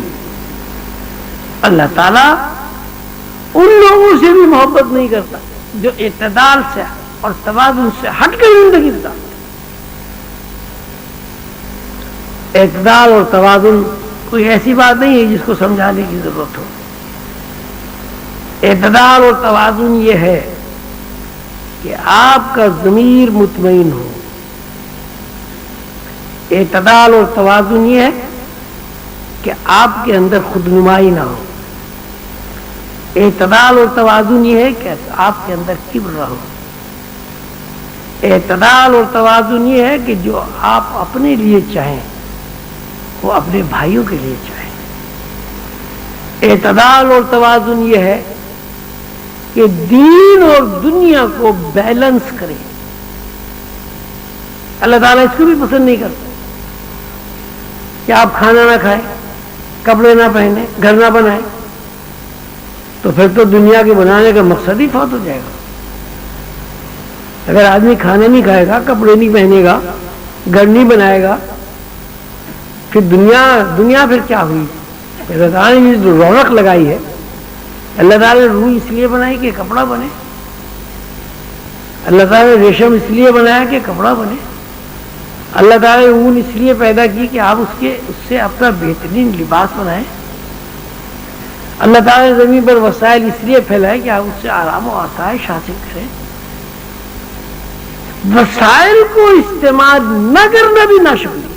اللہ تعالیٰ ان لوگوں سے بھی محبت نہیں کرتا جو اعتدال سے اور توازن سے ہٹ کر زندگی گزارتے۔ اعتدال اور توازن کوئی ایسی بات نہیں ہے جس کو سمجھانے کی ضرورت ہو۔ اعتدال اور توازن یہ ہے کہ آپ کا ضمیر مطمئن ہو، اعتدال اور توازن یہ ہے کہ آپ کے اندر خود نمائی نہ ہو، اعتدال اور توازن یہ ہے کہ آپ کے اندر کبر نہ ہو، اعتدال اور توازن یہ ہے کہ جو آپ اپنے لیے چاہیں وہ اپنے بھائیوں کے لیے چاہیں، اعتدال اور توازن یہ ہے کہ دین اور دنیا کو بیلنس کرے۔ اللہ تعالیٰ اس کو بھی پسند نہیں کرتا کہ آپ کھانا نہ کھائیں، کپڑے نہ پہنے، گھر نہ بنائیں، تو پھر تو دنیا کے بنانے کا مقصد ہی فوت ہو جائے گا۔ اگر آدمی کھانا نہیں کھائے گا، کپڑے نہیں پہنے گا، گھر نہیں بنائے گا، پھر دنیا پھر کیا ہوئی؟ اللہ تعالیٰ نے جو رونق لگائی ہے، اللہ تعالیٰ نے روح اس لیے بنائی کہ کپڑا بنے، اللہ تعالیٰ نے ریشم اس لیے بنایا کہ کپڑا بنے، اللہ تعالیٰ نے اون اس لیے پیدا کی کہ آپ اس سے اپنا بہترین لباس بنائیں، اللہ تعالیٰ نے زمین پر وسائل اس لیے پھیلائے کہ آپ اس سے آرام و آسائش حاصل کریں۔ وسائل کو استعمال نہ کرنا بھی ناشکری،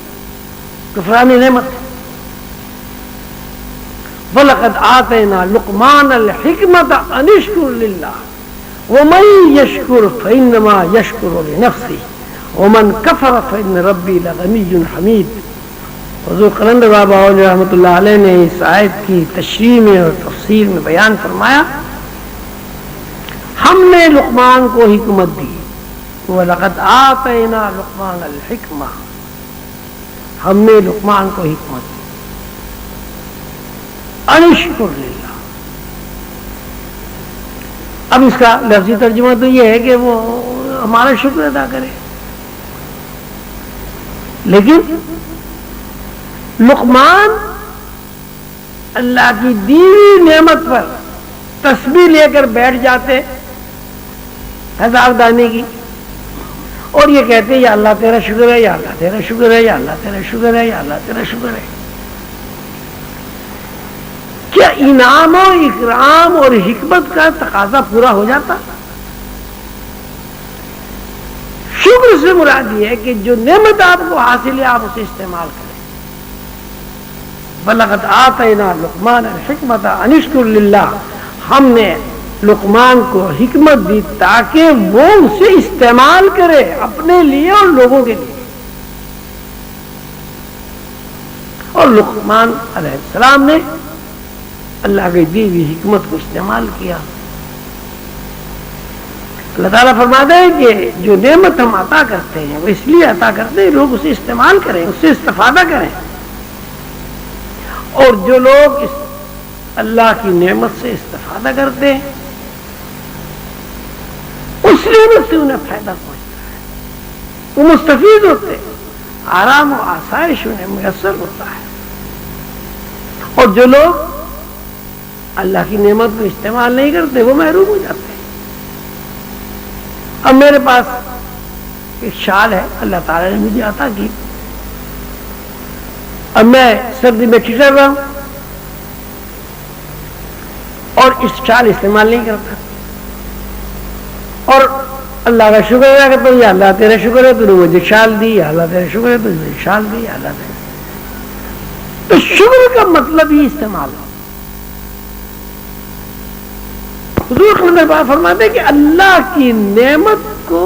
کفران نعمت ہے۔ وَلَقَدْ آتَيْنَا لُقْمَانَ الْحِكْمَةَ أَنِ اشْكُرْ لِلَّهِ وَمَن يَشْكُرْ فَإِنَّمَا يَشْكُرُ لِنَفْسِهِ وَمَن كَفَرَ فَإِنَّ رَبِّي لَغَنِيٌّ حَمِيدٌ۔ حضور قلندر بابا رحمۃ اللہ علیہ نے اس آیت کی تشریح میں اور تفسیر میں بیان فرمایا، ہم نے لقمان کو حکمت دی، وَلَقَدْ آتَيْنَا لُقْمَانَ الْحِكْمَةَ، ہم نے لقمان کو حکمت دی، انشکر للہ۔ اب اس کا لفظی ترجمہ تو یہ ہے کہ وہ ہمارا شکر ادا کرے، لیکن لقمان اللہ کی دی ہوئی نعمت پر تسبیح لے کر بیٹھ جاتے 1000 دانے کی، اور یہ کہتے یا اللہ تیرا شکر ہے، یا اللہ تیرا شکر ہے، یا اللہ تیرا شکر ہے، یا اللہ تیرا شکر ہے۔ کیا انعام و اکرام اور حکمت کا تقاضا پورا ہو جاتا؟ شکر سے مراد یہ ہے کہ جو نعمت آپ کو حاصل ہے آپ اسے استعمال کریں. بلغت آتینا لقمان الحکمت ان اشکر للہ، ہم نے لقمان کو حکمت دی تاکہ وہ اسے استعمال کرے اپنے لیے اور لوگوں کے لیے. اور لقمان علیہ السلام نے اللہ کی دی ہوئی حکمت کو استعمال کیا. اللہ تعالیٰ فرماتا ہے کہ جو نعمت ہم عطا کرتے ہیں وہ اس لیے عطا کرتے ہیں لوگ اسے استعمال کریں، اس سے استفادہ کریں. اور جو لوگ اس اللہ کی نعمت سے استفادہ کرتے ہیں اس نعمت سے انہیں فائدہ پہنچتا ہے، وہ مستفید ہوتے ہیں، آرام و آسائش انہیں میسر ہوتا ہے. اور جو لوگ اللہ کی نعمت کو استعمال نہیں کرتے وہ محروم ہو جاتے ہیں. اب میرے پاس ایک شال ہے اللہ تعالیٰ نے مجھے عطا کی، اب میں سردی میں ٹھٹر رہا ہوں اور اس شال استعمال نہیں کرتا اور اللہ کا شکر ادا کرتا ہوں، یا اللہ تیرا شکر ہے تو نے مجھے شال دی، یا اللہ تیرا شکر ہے تو مجھے شال دی، یا اللہ تیرا. تو شکر کا مطلب ہی استعمال ہو. حضور صلی اللہ علیہ وسلم فرماتے ہیں کہ اللہ کی نعمت کو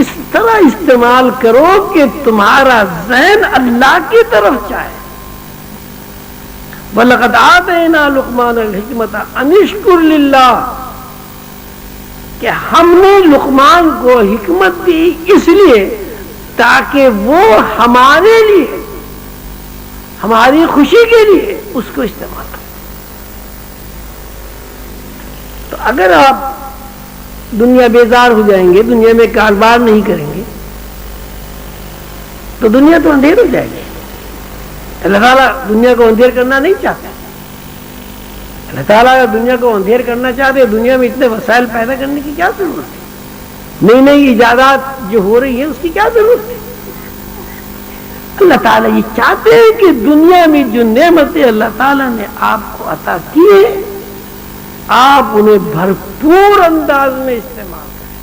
اس طرح استعمال کرو کہ تمہارا ذہن اللہ کی طرف جائے. وَلَقَدْ آتَيْنَا لُقْمَانَ الْحِكْمَةَ أَنِ اشْكُرْ لِلَّهِ، کہ ہم نے لقمان کو حکمت دی اس لیے تاکہ وہ ہمارے لیے، ہماری خوشی کے لیے اس کو استعمال کریں. تو اگر آپ دنیا بیزار ہو جائیں گے، دنیا میں کاروبار نہیں کریں گے تو دنیا تو اندھیر ہو جائے گی. اللہ تعالیٰ دنیا کو اندھیر کرنا نہیں چاہتا. اللہ تعالیٰ اگر دنیا کو اندھیر کرنا چاہتے دنیا میں اتنے وسائل پیدا کرنے کی کیا ضرورت ہے؟ نئی نئی ایجادات جو ہو رہی ہے اس کی کیا ضرورت ہے؟ اللہ تعالیٰ یہ چاہتے ہیں کہ دنیا میں جو نعمتیں اللہ تعالیٰ نے آپ کو عطا کی ہیں آپ انہیں بھرپور انداز میں استعمال کریں،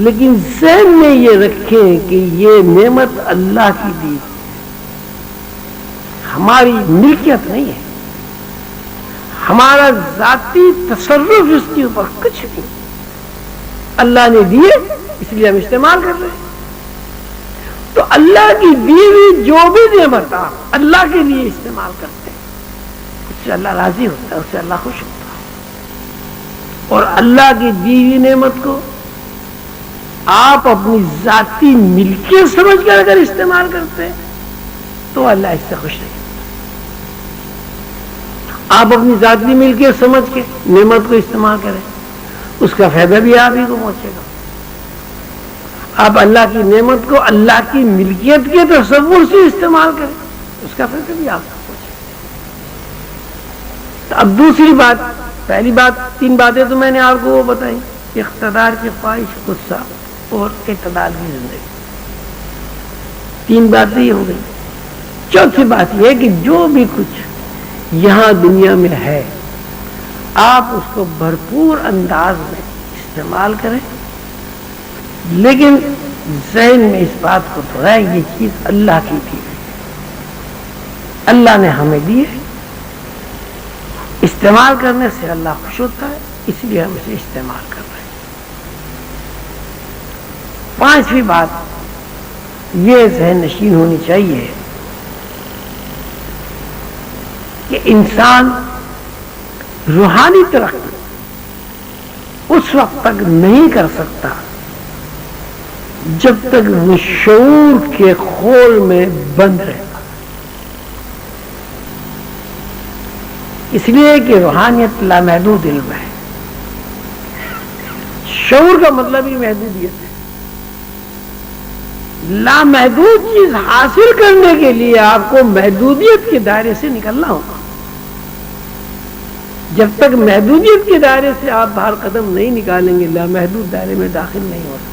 لیکن ذہن میں یہ رکھیں کہ یہ نعمت اللہ کی دی، ہماری ملکیت نہیں ہے، ہمارا ذاتی تصرف اس کے اوپر کچھ نہیں. اللہ نے دیے اس لیے ہم استعمال کر رہے ہیں. تو اللہ کی دی ہوئی جو بھی نعمت آپ اللہ کے لیے استعمال کرتے ہیں اس سے اللہ راضی ہوتا ہے، اس سے اللہ خوش ہوتا ہے. اور اللہ کی دی ہوئی نعمت کو آپ اپنی ذاتی ملکیت سمجھ کر اگر استعمال کرتے ہیں تو اللہ اس سے خوش نہیں. آپ اپنی ذاتی ملکیت سمجھ کے نعمت کو استعمال کریں اس کا فائدہ بھی آپ ہی کو پہنچے گا. آپ اللہ کی نعمت کو اللہ کی ملکیت کے تصور سے استعمال کریں اس کا فائدہ بھی آپ کو پہنچے گا. تو اب دوسری بات، پہلی بات 3 باتیں تو میں نے آپ کو وہ بتائی، اقتدار کی خواہش، غصہ اور اعتدال کی زندگی. 3 باتیں یہ ہو گئی. چوتھی بات یہ ہے کہ جو بھی کچھ یہاں دنیا میں ہے آپ اس کو بھرپور انداز میں استعمال کریں، لیکن ذہن میں اس بات کو دہرائیں یہ چیز اللہ کی تھی، اللہ نے ہمیں دی ہے، استعمال کرنے سے اللہ خوش ہوتا ہے اس لیے ہم اسے استعمال کر رہے ہیں. 5ویں بات یہ ذہن نشین ہونی چاہیے کہ انسان روحانی ترقی اس وقت تک نہیں کر سکتا جب تک وہ شعور کے خول میں بند رہتا. اس لیے کہ روحانیت لامحدود علم ہے. شعور کا مطلب ہی محدودیت ہے. لامحدود چیز حاصل کرنے کے لیے آپ کو محدودیت کے دائرے سے نکلنا ہوگا. جب تک محدودیت کے دائرے سے آپ باہر قدم نہیں نکالیں گے لامحدود دائرے میں داخل نہیں ہو سکتے.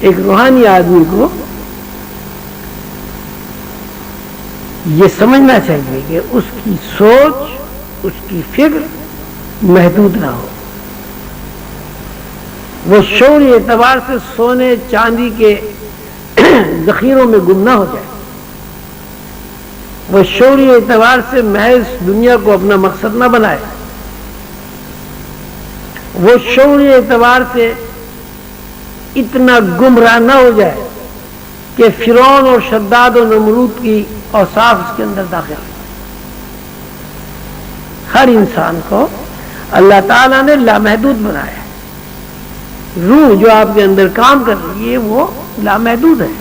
ایک روحانی آدمی کو یہ سمجھنا چاہیے کہ اس کی سوچ، اس کی فکر محدود نہ ہو. وہ شعوری اعتبار سے سونے چاندی کے ذخیروں میں گم نہ ہو جائے، وہ شعوری اعتبار سے محض دنیا کو اپنا مقصد نہ بنائے، وہ شعوری اعتبار سے اتنا گمراہ نہ ہو جائے کہ فرعون اور شداد و نمرود کی اوصاف اس کے اندر داخل ہو۔ ہر انسان کو اللہ تعالیٰ نے لامحدود بنایا ہے، روح جو آپ کے اندر کام کر رہی ہے وہ لامحدود ہے،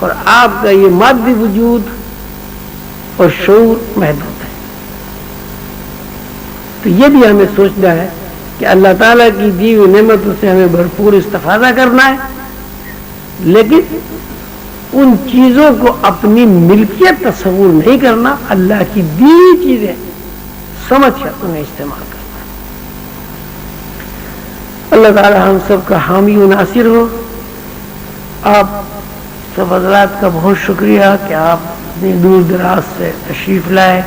اور آپ کا یہ مادی وجود اور شعور محدود ہے۔ تو یہ بھی ہمیں سوچنا ہے کہ اللہ تعالیٰ کی دی ہوئی نعمتوں سے ہمیں بھرپور استفادہ کرنا ہے، لیکن ان چیزوں کو اپنی ملکیت تصور نہیں کرنا، اللہ کی دی ہوئی چیزیں سمجھ کر انہیں استعمال کرنا۔ اللہ تعالی ہم سب کا حامی و ناصر ہو۔ آپ سب حضرات کا بہت شکریہ کہ آپ اتنی دور دراز سے تشریف لائے۔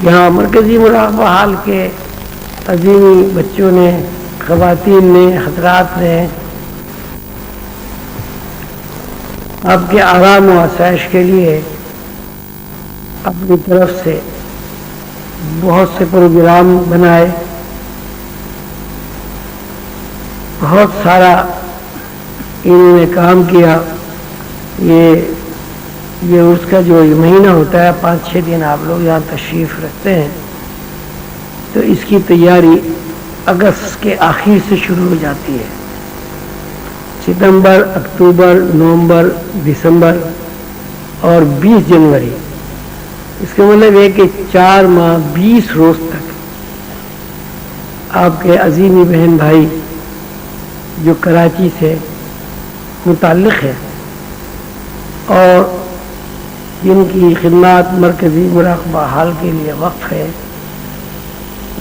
یہاں مرکزی مراقبہ حال کے عظیمی بچوں نے، خواتین نے، حضرات نے آپ کے آرام و آسائش کے لیے اپنی طرف سے بہت سے پروگرام بنائے، بہت سارا انہوں نے کام کیا۔ یہ اس کا جو مہینہ ہوتا ہے 5-6 دن آپ لوگ یہاں تشریف رکھتے ہیں، تو اس کی تیاری اگست کے آخر سے شروع ہو جاتی ہے۔ ستمبر، اکتوبر، نومبر، دسمبر اور 20 جنوری، اس کا مطلب ہے کہ 4 ماہ 20 روز تک آپ کے عظیمی بہن بھائی جو کراچی سے متعلق ہے اور جن کی خدمات مرکزی مراقبہ حال کے لیے وقف ہے،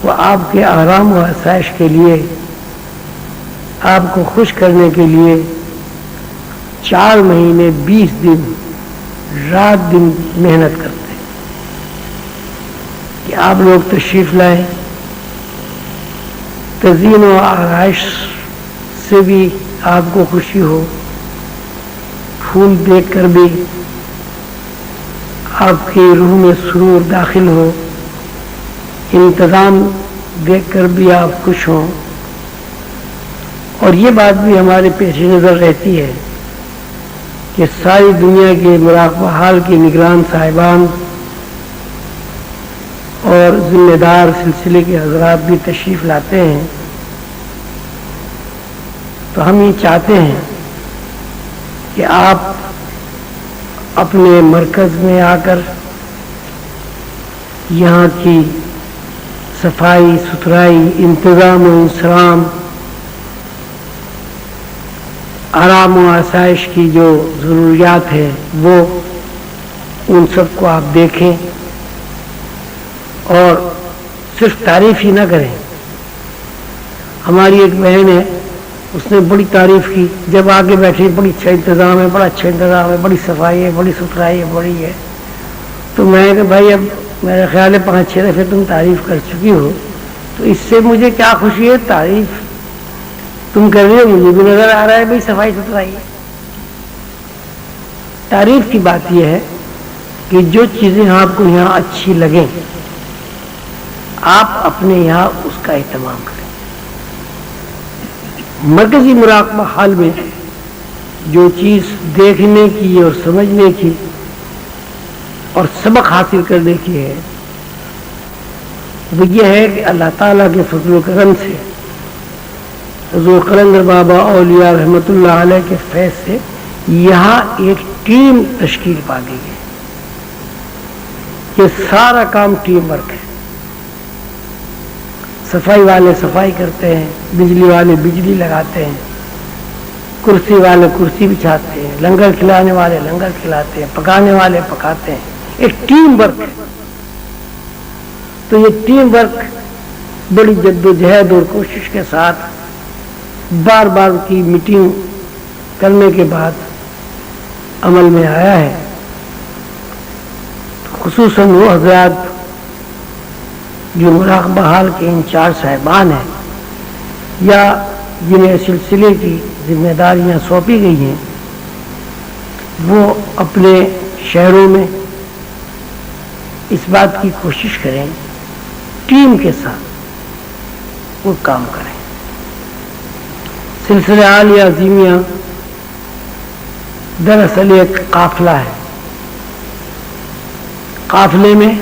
وہ آپ کے آرام و آسائش کے لیے، آپ کو خوش کرنے کے لیے 4 مہینے 20 دن رات دن محنت کرتے ہیں کہ آپ لوگ تشریف لائیں۔ تزئین و آرائش سے بھی آپ کو خوشی ہو، پھول دیکھ کر بھی آپ کی روح میں سرور داخل ہو، انتظام دیکھ کر بھی آپ خوش ہوں۔ اور یہ بات بھی ہمارے پیش نظر رہتی ہے کہ ساری دنیا کے مراقبہ حال کے نگران صاحبان اور ذمہ دار سلسلے کے حضرات بھی تشریف لاتے ہیں، تو ہم یہ چاہتے ہیں کہ آپ اپنے مرکز میں آ کر یہاں کی صفائی ستھرائی، انتظام و انصرام، آرام و آسائش کی جو ضروریات ہیں وہ ان سب کو آپ دیکھیں، اور صرف تعریف ہی نہ کریں۔ ہماری ایک بہن ہے، اس نے بڑی تعریف کی، جب آگے بیٹھی بڑی اچھا انتظام ہے، بڑا اچھا انتظام ہے، بڑی صفائی ہے، بڑی ستھرائی ہے، بڑی ہے۔ تو میں کہ بھائی اب میرا خیال ہے 5-6 دفعے تم تعریف کر چکی ہو، تو اس سے مجھے کیا خوشی ہے؟ تعریف تم کر رہے ہو، مجھے بھی نظر آ رہا ہے بھائی صفائی ستھرائی ہے۔ تعریف کی بات یہ ہے کہ جو چیزیں آپ کو یہاں اچھی لگیں آپ اپنے یہاں اس کا اہتمام کریں۔ مرکزی مراقبہ حال میں جو چیز دیکھنے کی اور سمجھنے کی اور سبق حاصل کرنے کی ہے وہ یہ ہے کہ اللہ تعالیٰ کے فضل و کرم سے، حضور قلندر بابا اولیاء رحمت اللہ علیہ کے فیض سے یہاں ایک ٹیم تشکیل پا گئی ہے کہ سارا کام ٹیم ورک ہے۔ صفائی والے صفائی کرتے ہیں، بجلی والے بجلی لگاتے ہیں، کرسی والے کرسی بچھاتے ہیں، لنگر کھلانے والے لنگر کھلاتے ہیں، پکانے والے پکاتے ہیں، ایک ٹیم ورک ہے۔ تو یہ ٹیم ورک بڑی جد و جہد اور کوشش کے ساتھ بار بار کی میٹنگ کرنے کے بعد عمل میں آیا ہے۔ خصوصاً وہ حضرات جو مراقبہ حال کے انچارج صاحبان ہیں، یا جنہیں سلسلے کی ذمہ داریاں سونپی گئی ہیں وہ اپنے شہروں میں اس بات کی کوشش کریں ٹیم کے ساتھ وہ کام کریں. سلسلہ عالیہ عظیمیہ دراصل ایک قافلہ ہے. قافلے میں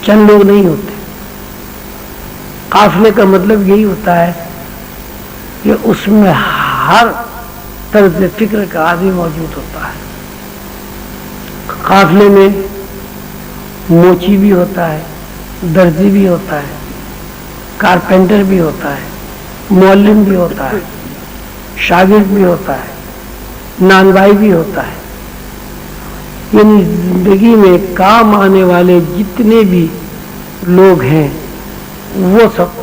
چند لوگ نہیں ہوتے. قافلے کا مطلب یہی ہوتا ہے کہ اس میں ہر طرز فکر کا آدمی موجود ہوتا ہے. قافلے میں موچی بھی ہوتا ہے, درزی بھی ہوتا ہے, کارپینٹر بھی ہوتا ہے, معلم بھی ہوتا ہے, شاگرد بھی ہوتا ہے, نان بھائی بھی ہوتا ہے. یعنی زندگی میں کام آنے والے جتنے بھی لوگ ہیں وہ سب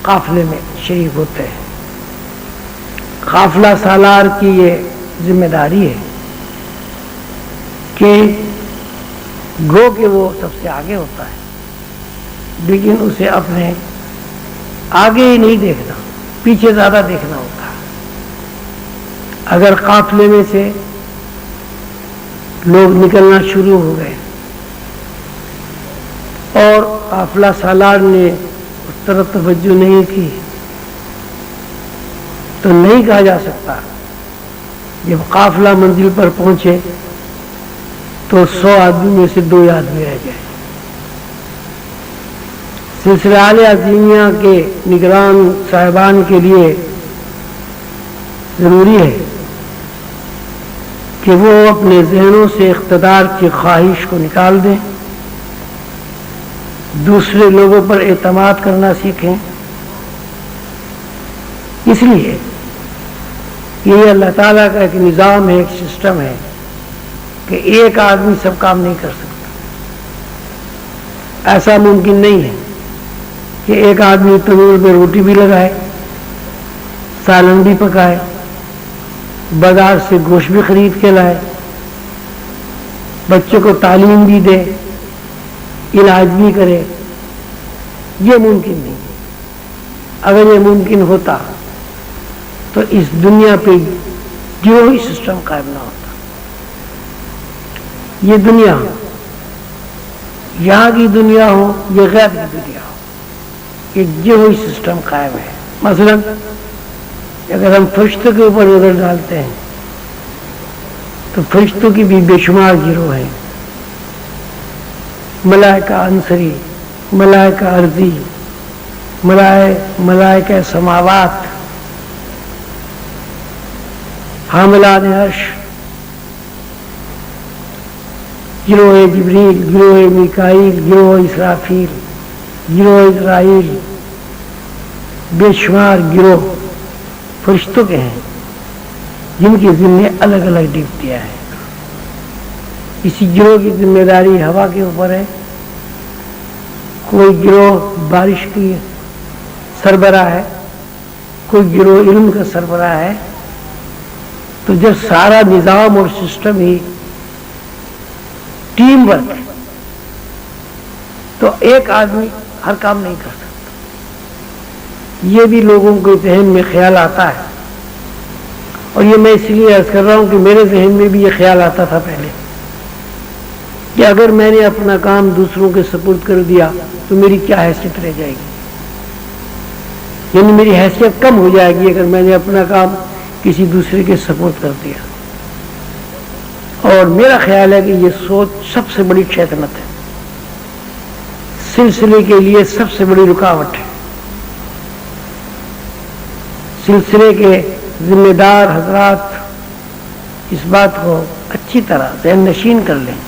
قافلے میں شریک ہوتے ہیں. قافلہ سالار کی یہ ذمہ داری ہے کہ گو کہ وہ سب سے آگے ہوتا ہے لیکن اسے اپنے آگے ہی نہیں دیکھنا, پیچھے زیادہ دیکھنا ہوتا ہے. اگر قافلے میں سے لوگ نکلنا شروع ہو گئے اور قافلہ سالار نے اس طرف توجہ نہیں کی تو نہیں کہا جا سکتا. جب قافلہ منزل پر پہنچے تو 100 آدمی میں سے 2 آدمی رہ گئے. سلسلہ عالیہ عظیمیہ کے نگران صاحبان کے لیے ضروری ہے کہ وہ اپنے ذہنوں سے اقتدار کی خواہش کو نکال دیں, دوسرے لوگوں پر اعتماد کرنا سیکھیں. اس لیے یہ اللہ تعالیٰ کا ایک نظام ہے, ایک سسٹم ہے کہ ایک آدمی سب کام نہیں کر سکتا. ایسا ممکن نہیں ہے کہ ایک آدمی تنور میں روٹی بھی لگائے, سالن بھی پکائے, بازار سے گوشت بھی خرید کے لائے, بچوں کو تعلیم بھی دے, علاج بھی کرے. یہ ممکن نہیں. اگر یہ ممکن ہوتا تو اس دنیا پہ گروہی سسٹم قائم نہ ہوتا. یہ دنیا, یہاں کی دنیا ہو یا غیر کی دنیا ہو, یہ گروہی سسٹم قائم ہے. مثلا اگر ہم فرشتوں کے اوپر نظر ڈالتے ہیں تو فرشتوں کی بھی بے شمار گروہ ہیں. ملائکہ انصری, ملائکہ ارضی, ملائکہ سماوات, حاملان عرش, گروہ جبریل, گروہ میکائیل, گروہ اسرافیل, گروہ اسرائیل. بے شمار گروہ فرشتوں کے ہیں جن کے ذمے الگ الگ ڈیوٹیاں ہیں. کسی گروہ کی ذمہ داری ہوا کے اوپر ہے, کوئی گروہ بارش کی سربراہ ہے, کوئی گروہ علم کا سربراہ ہے. تو جب سارا نظام اور سسٹم ہی ٹیم ورک ہے تو ایک آدمی ہر کام نہیں کر سکتا. یہ بھی لوگوں کے ذہن میں خیال آتا ہے, اور یہ میں اس لیے عرض کر رہا ہوں کہ میرے ذہن میں بھی یہ خیال آتا تھا پہلے کہ اگر میں نے اپنا کام دوسروں کے سپرد کر دیا تو میری کیا حیثیت رہ جائے گی. یعنی میری حیثیت کم ہو جائے گی اگر میں نے اپنا کام کسی دوسرے کے سپرد کر دیا. اور میرا خیال ہے کہ یہ سوچ سب سے بڑی شیطنت ہے, سلسلے کے لیے سب سے بڑی رکاوٹ ہے. سلسلے کے ذمہ دار حضرات اس بات کو اچھی طرح ذہن نشین کر لیں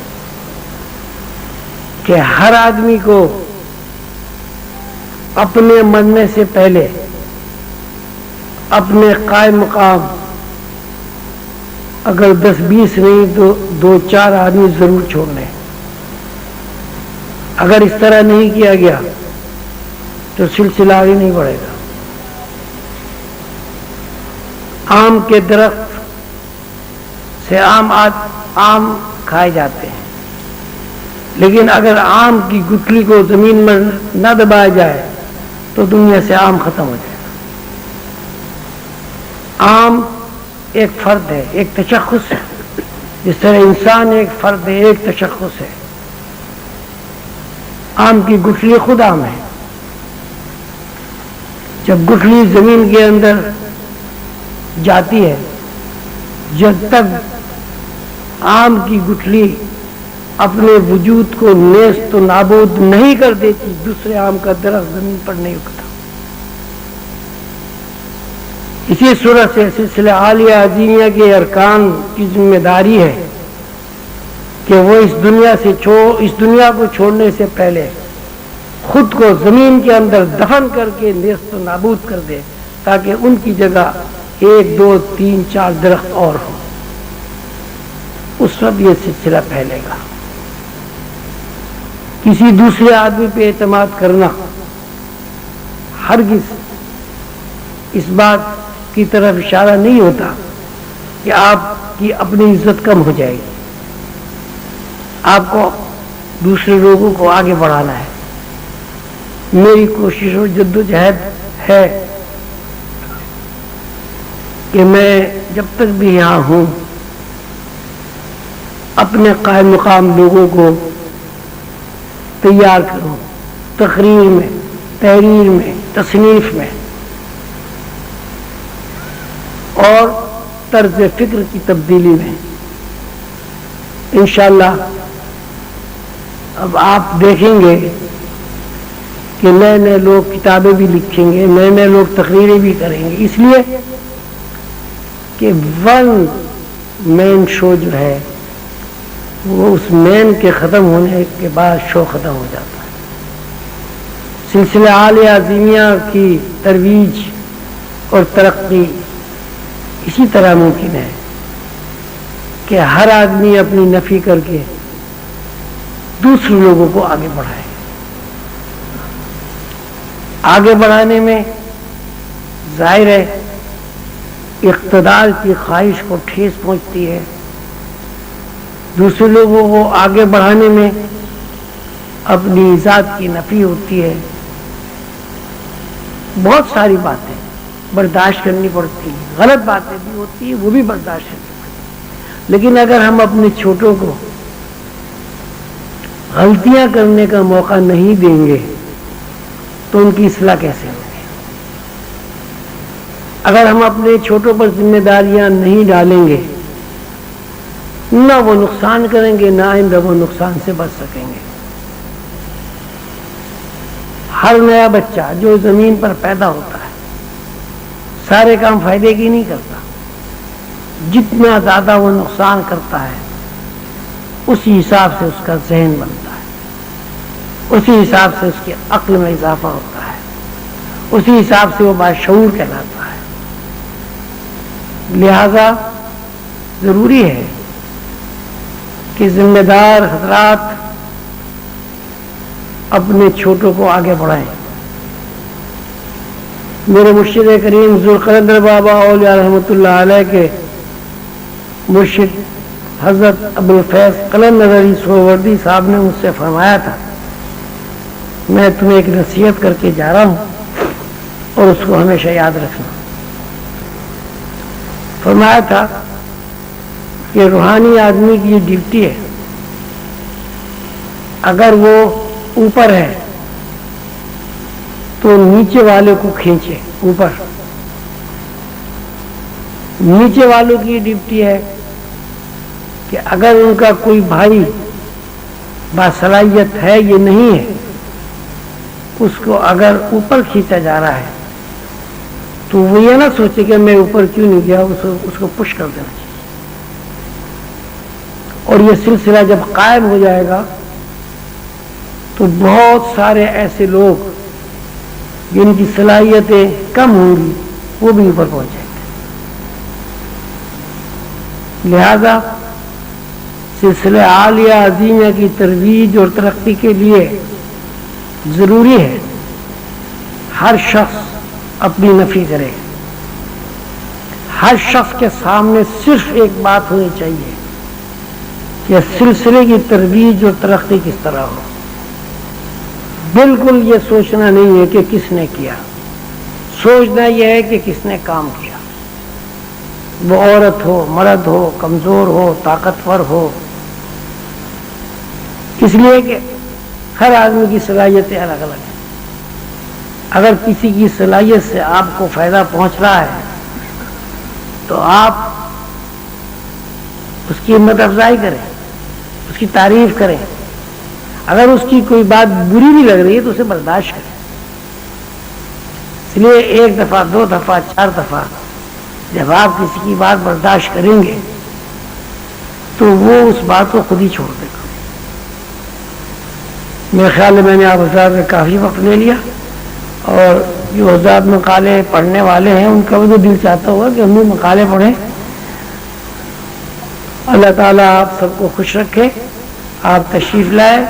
کہ ہر آدمی کو اپنے مرنے سے پہلے اپنے قائم مقام اگر 10-20 نہیں تو 2-4 آدمی ضرور چھوڑنے. اگر اس طرح نہیں کیا گیا تو سلسلہ آگے نہیں بڑھے گا. آم کے درخت سے آم کھائے جاتے ہیں, لیکن اگر آم کی گٹلی کو زمین میں نہ دبایا جائے تو دنیا سے آم ختم ہو جائے گا. عام ایک فرد ہے، ایک تشخص ہے، جس طرح انسان ایک فرد ہے، ایک تشخص ہے۔ آم کی گٹھلی خود آم ہے۔ جب گٹھلی زمین کے اندر جاتی ہے، جب تک آم کی گٹھلی اپنے وجود کو نیست و نابود نہیں کر دیتی، دوسرے آم کا درخت زمین پر نہیں اگتا۔ اسی صورت سے سلسلہ عالیہ عظیمیہ کے ارکان کی ذمہ داری ہے کہ وہ اس دنیا کو چھوڑنے سے پہلے خود کو زمین کے اندر دفن کر کے نیست و نابود کر دے، تاکہ ان کی جگہ 1 2 3 4 درخت اور ہوں۔ اس وقت یہ سلسلہ پھیلے گا۔ کسی دوسرے آدمی پہ اعتماد کرنا ہرگز اس بات کی طرف اشارہ نہیں ہوتا کہ آپ کی اپنی عزت کم ہو جائے گی۔ آپ کو دوسرے لوگوں کو آگے بڑھانا ہے۔ میری کوشش و جدوجہد ہے کہ میں جب تک بھی یہاں ہوں اپنے قائم مقام لوگوں کو تیار کروں، تقریر میں، تحریر میں، تصنیف میں، اور طرز فکر کی تبدیلی میں۔ انشاءاللہ اب آپ دیکھیں گے کہ نئے نئے لوگ کتابیں بھی لکھیں گے، نئے نئے لوگ تقریریں بھی کریں گے، اس لیے کہ ون مین شو جو ہے وہ اس مین کے ختم ہونے کے بعد شو ختم ہو جاتا ہے۔ سلسلہ عالیہ عظیمیہ کی ترویج اور ترقی اسی طرح ممکن ہے کہ ہر آدمی اپنی نفی کر کے دوسرے لوگوں کو آگے بڑھائے۔ آگے بڑھانے میں ظاہر ہے اقتدار کی خواہش کو ٹھیس پہنچتی ہے، دوسرے لوگوں کو آگے بڑھانے میں اپنی ذات کی نفی ہوتی ہے، بہت ساری باتیں برداشت کرنی پڑتی ہیں، غلط باتیں بھی ہوتی ہیں وہ بھی برداشت کرنی پڑتی ہیں۔ لیکن اگر ہم اپنے چھوٹوں کو غلطیاں کرنے کا موقع نہیں دیں گے تو ان کی اصلاح کیسے ہوگی؟ اگر ہم اپنے چھوٹوں پر ذمہ داریاں نہیں ڈالیں گے، نہ وہ نقصان کریں گے، نہ آئندہ وہ نقصان سے بچ سکیں گے۔ ہر نیا بچہ جو زمین پر پیدا ہوتا ہے سارے کام فائدے کی نہیں کرتا، جتنا زیادہ وہ نقصان کرتا ہے اسی حساب سے اس کا ذہن بنتا ہے، اسی حساب سے اس کی عقل میں اضافہ ہوتا ہے، اسی حساب سے وہ باشعور کہلاتا ہے۔ لہذا ضروری ہے کہ ذمہ دار حضرات اپنے چھوٹوں کو آگے بڑھائیں۔ میرے مرشد کریم ذوالقلندر بابا اولیاء رحمۃ اللہ علیہ کے مرشد حضرت ابوالفیض قلندر علی سہروردی صاحب نے مجھ سے فرمایا تھا، میں تمہیں ایک نصیحت کر کے جا رہا ہوں اور اس کو ہمیشہ یاد رکھنا۔ فرمایا تھا کہ روحانی آدمی کی یہ ڈیوٹی ہے، اگر وہ اوپر ہے تو نیچے والے کو کھینچے اوپر، نیچے والوں کی ڈیوٹی ہے کہ اگر ان کا کوئی بھائی باصلاحیت ہے یہ نہیں ہے، اس کو اگر اوپر کھینچا جا رہا ہے تو وہ یہ نہ سوچے کہ میں اوپر کیوں نہیں گیا، اس کو پش کر دینا چاہیے۔ اور یہ سلسلہ جب قائم ہو جائے گا تو بہت سارے ایسے لوگ جن کی صلاحیتیں کم ہوں گی وہ بھی اوپر پہنچ جائیں گے۔ لہذا سلسلہ عالیہ عظیمیہ کی ترویج اور ترقی کے لیے ضروری ہے ہر شخص اپنی نفی کرے۔ ہر شخص کے سامنے صرف ایک بات ہونی چاہیے کہ سلسلے کی ترویج اور ترقی کس طرح ہو۔ بالکل یہ سوچنا نہیں ہے کہ کس نے کیا، سوچنا یہ ہے کہ کس نے کام کیا۔ وہ عورت ہو، مرد ہو، کمزور ہو، طاقتور ہو، اس لیے کہ ہر آدمی کی صلاحیتیں الگ الگ ہیں۔ اگر کسی کی صلاحیت سے آپ کو فائدہ پہنچ رہا ہے تو آپ اس کی ہمت افزائی کریں، اس کی تعریف کریں۔ اگر اس کی کوئی بات بری بھی لگ رہی ہے تو اسے برداشت کریں۔ اس لیے ایک دفعہ، دو دفعہ، چار دفعہ جب آپ کسی کی بات برداشت کریں گے تو وہ اس بات کو خود ہی چھوڑ دے گا۔ میرے خیال میں نے آپ حضرات میں کافی وقت لے لیا، اور جو حضرات مقالے پڑھنے والے ہیں ان کا بھی تو دل چاہتا ہوگا کہ ہم بھی مقالے پڑھیں۔ اللہ تعالیٰ آپ سب کو خوش رکھے۔ آپ تشریف لائے،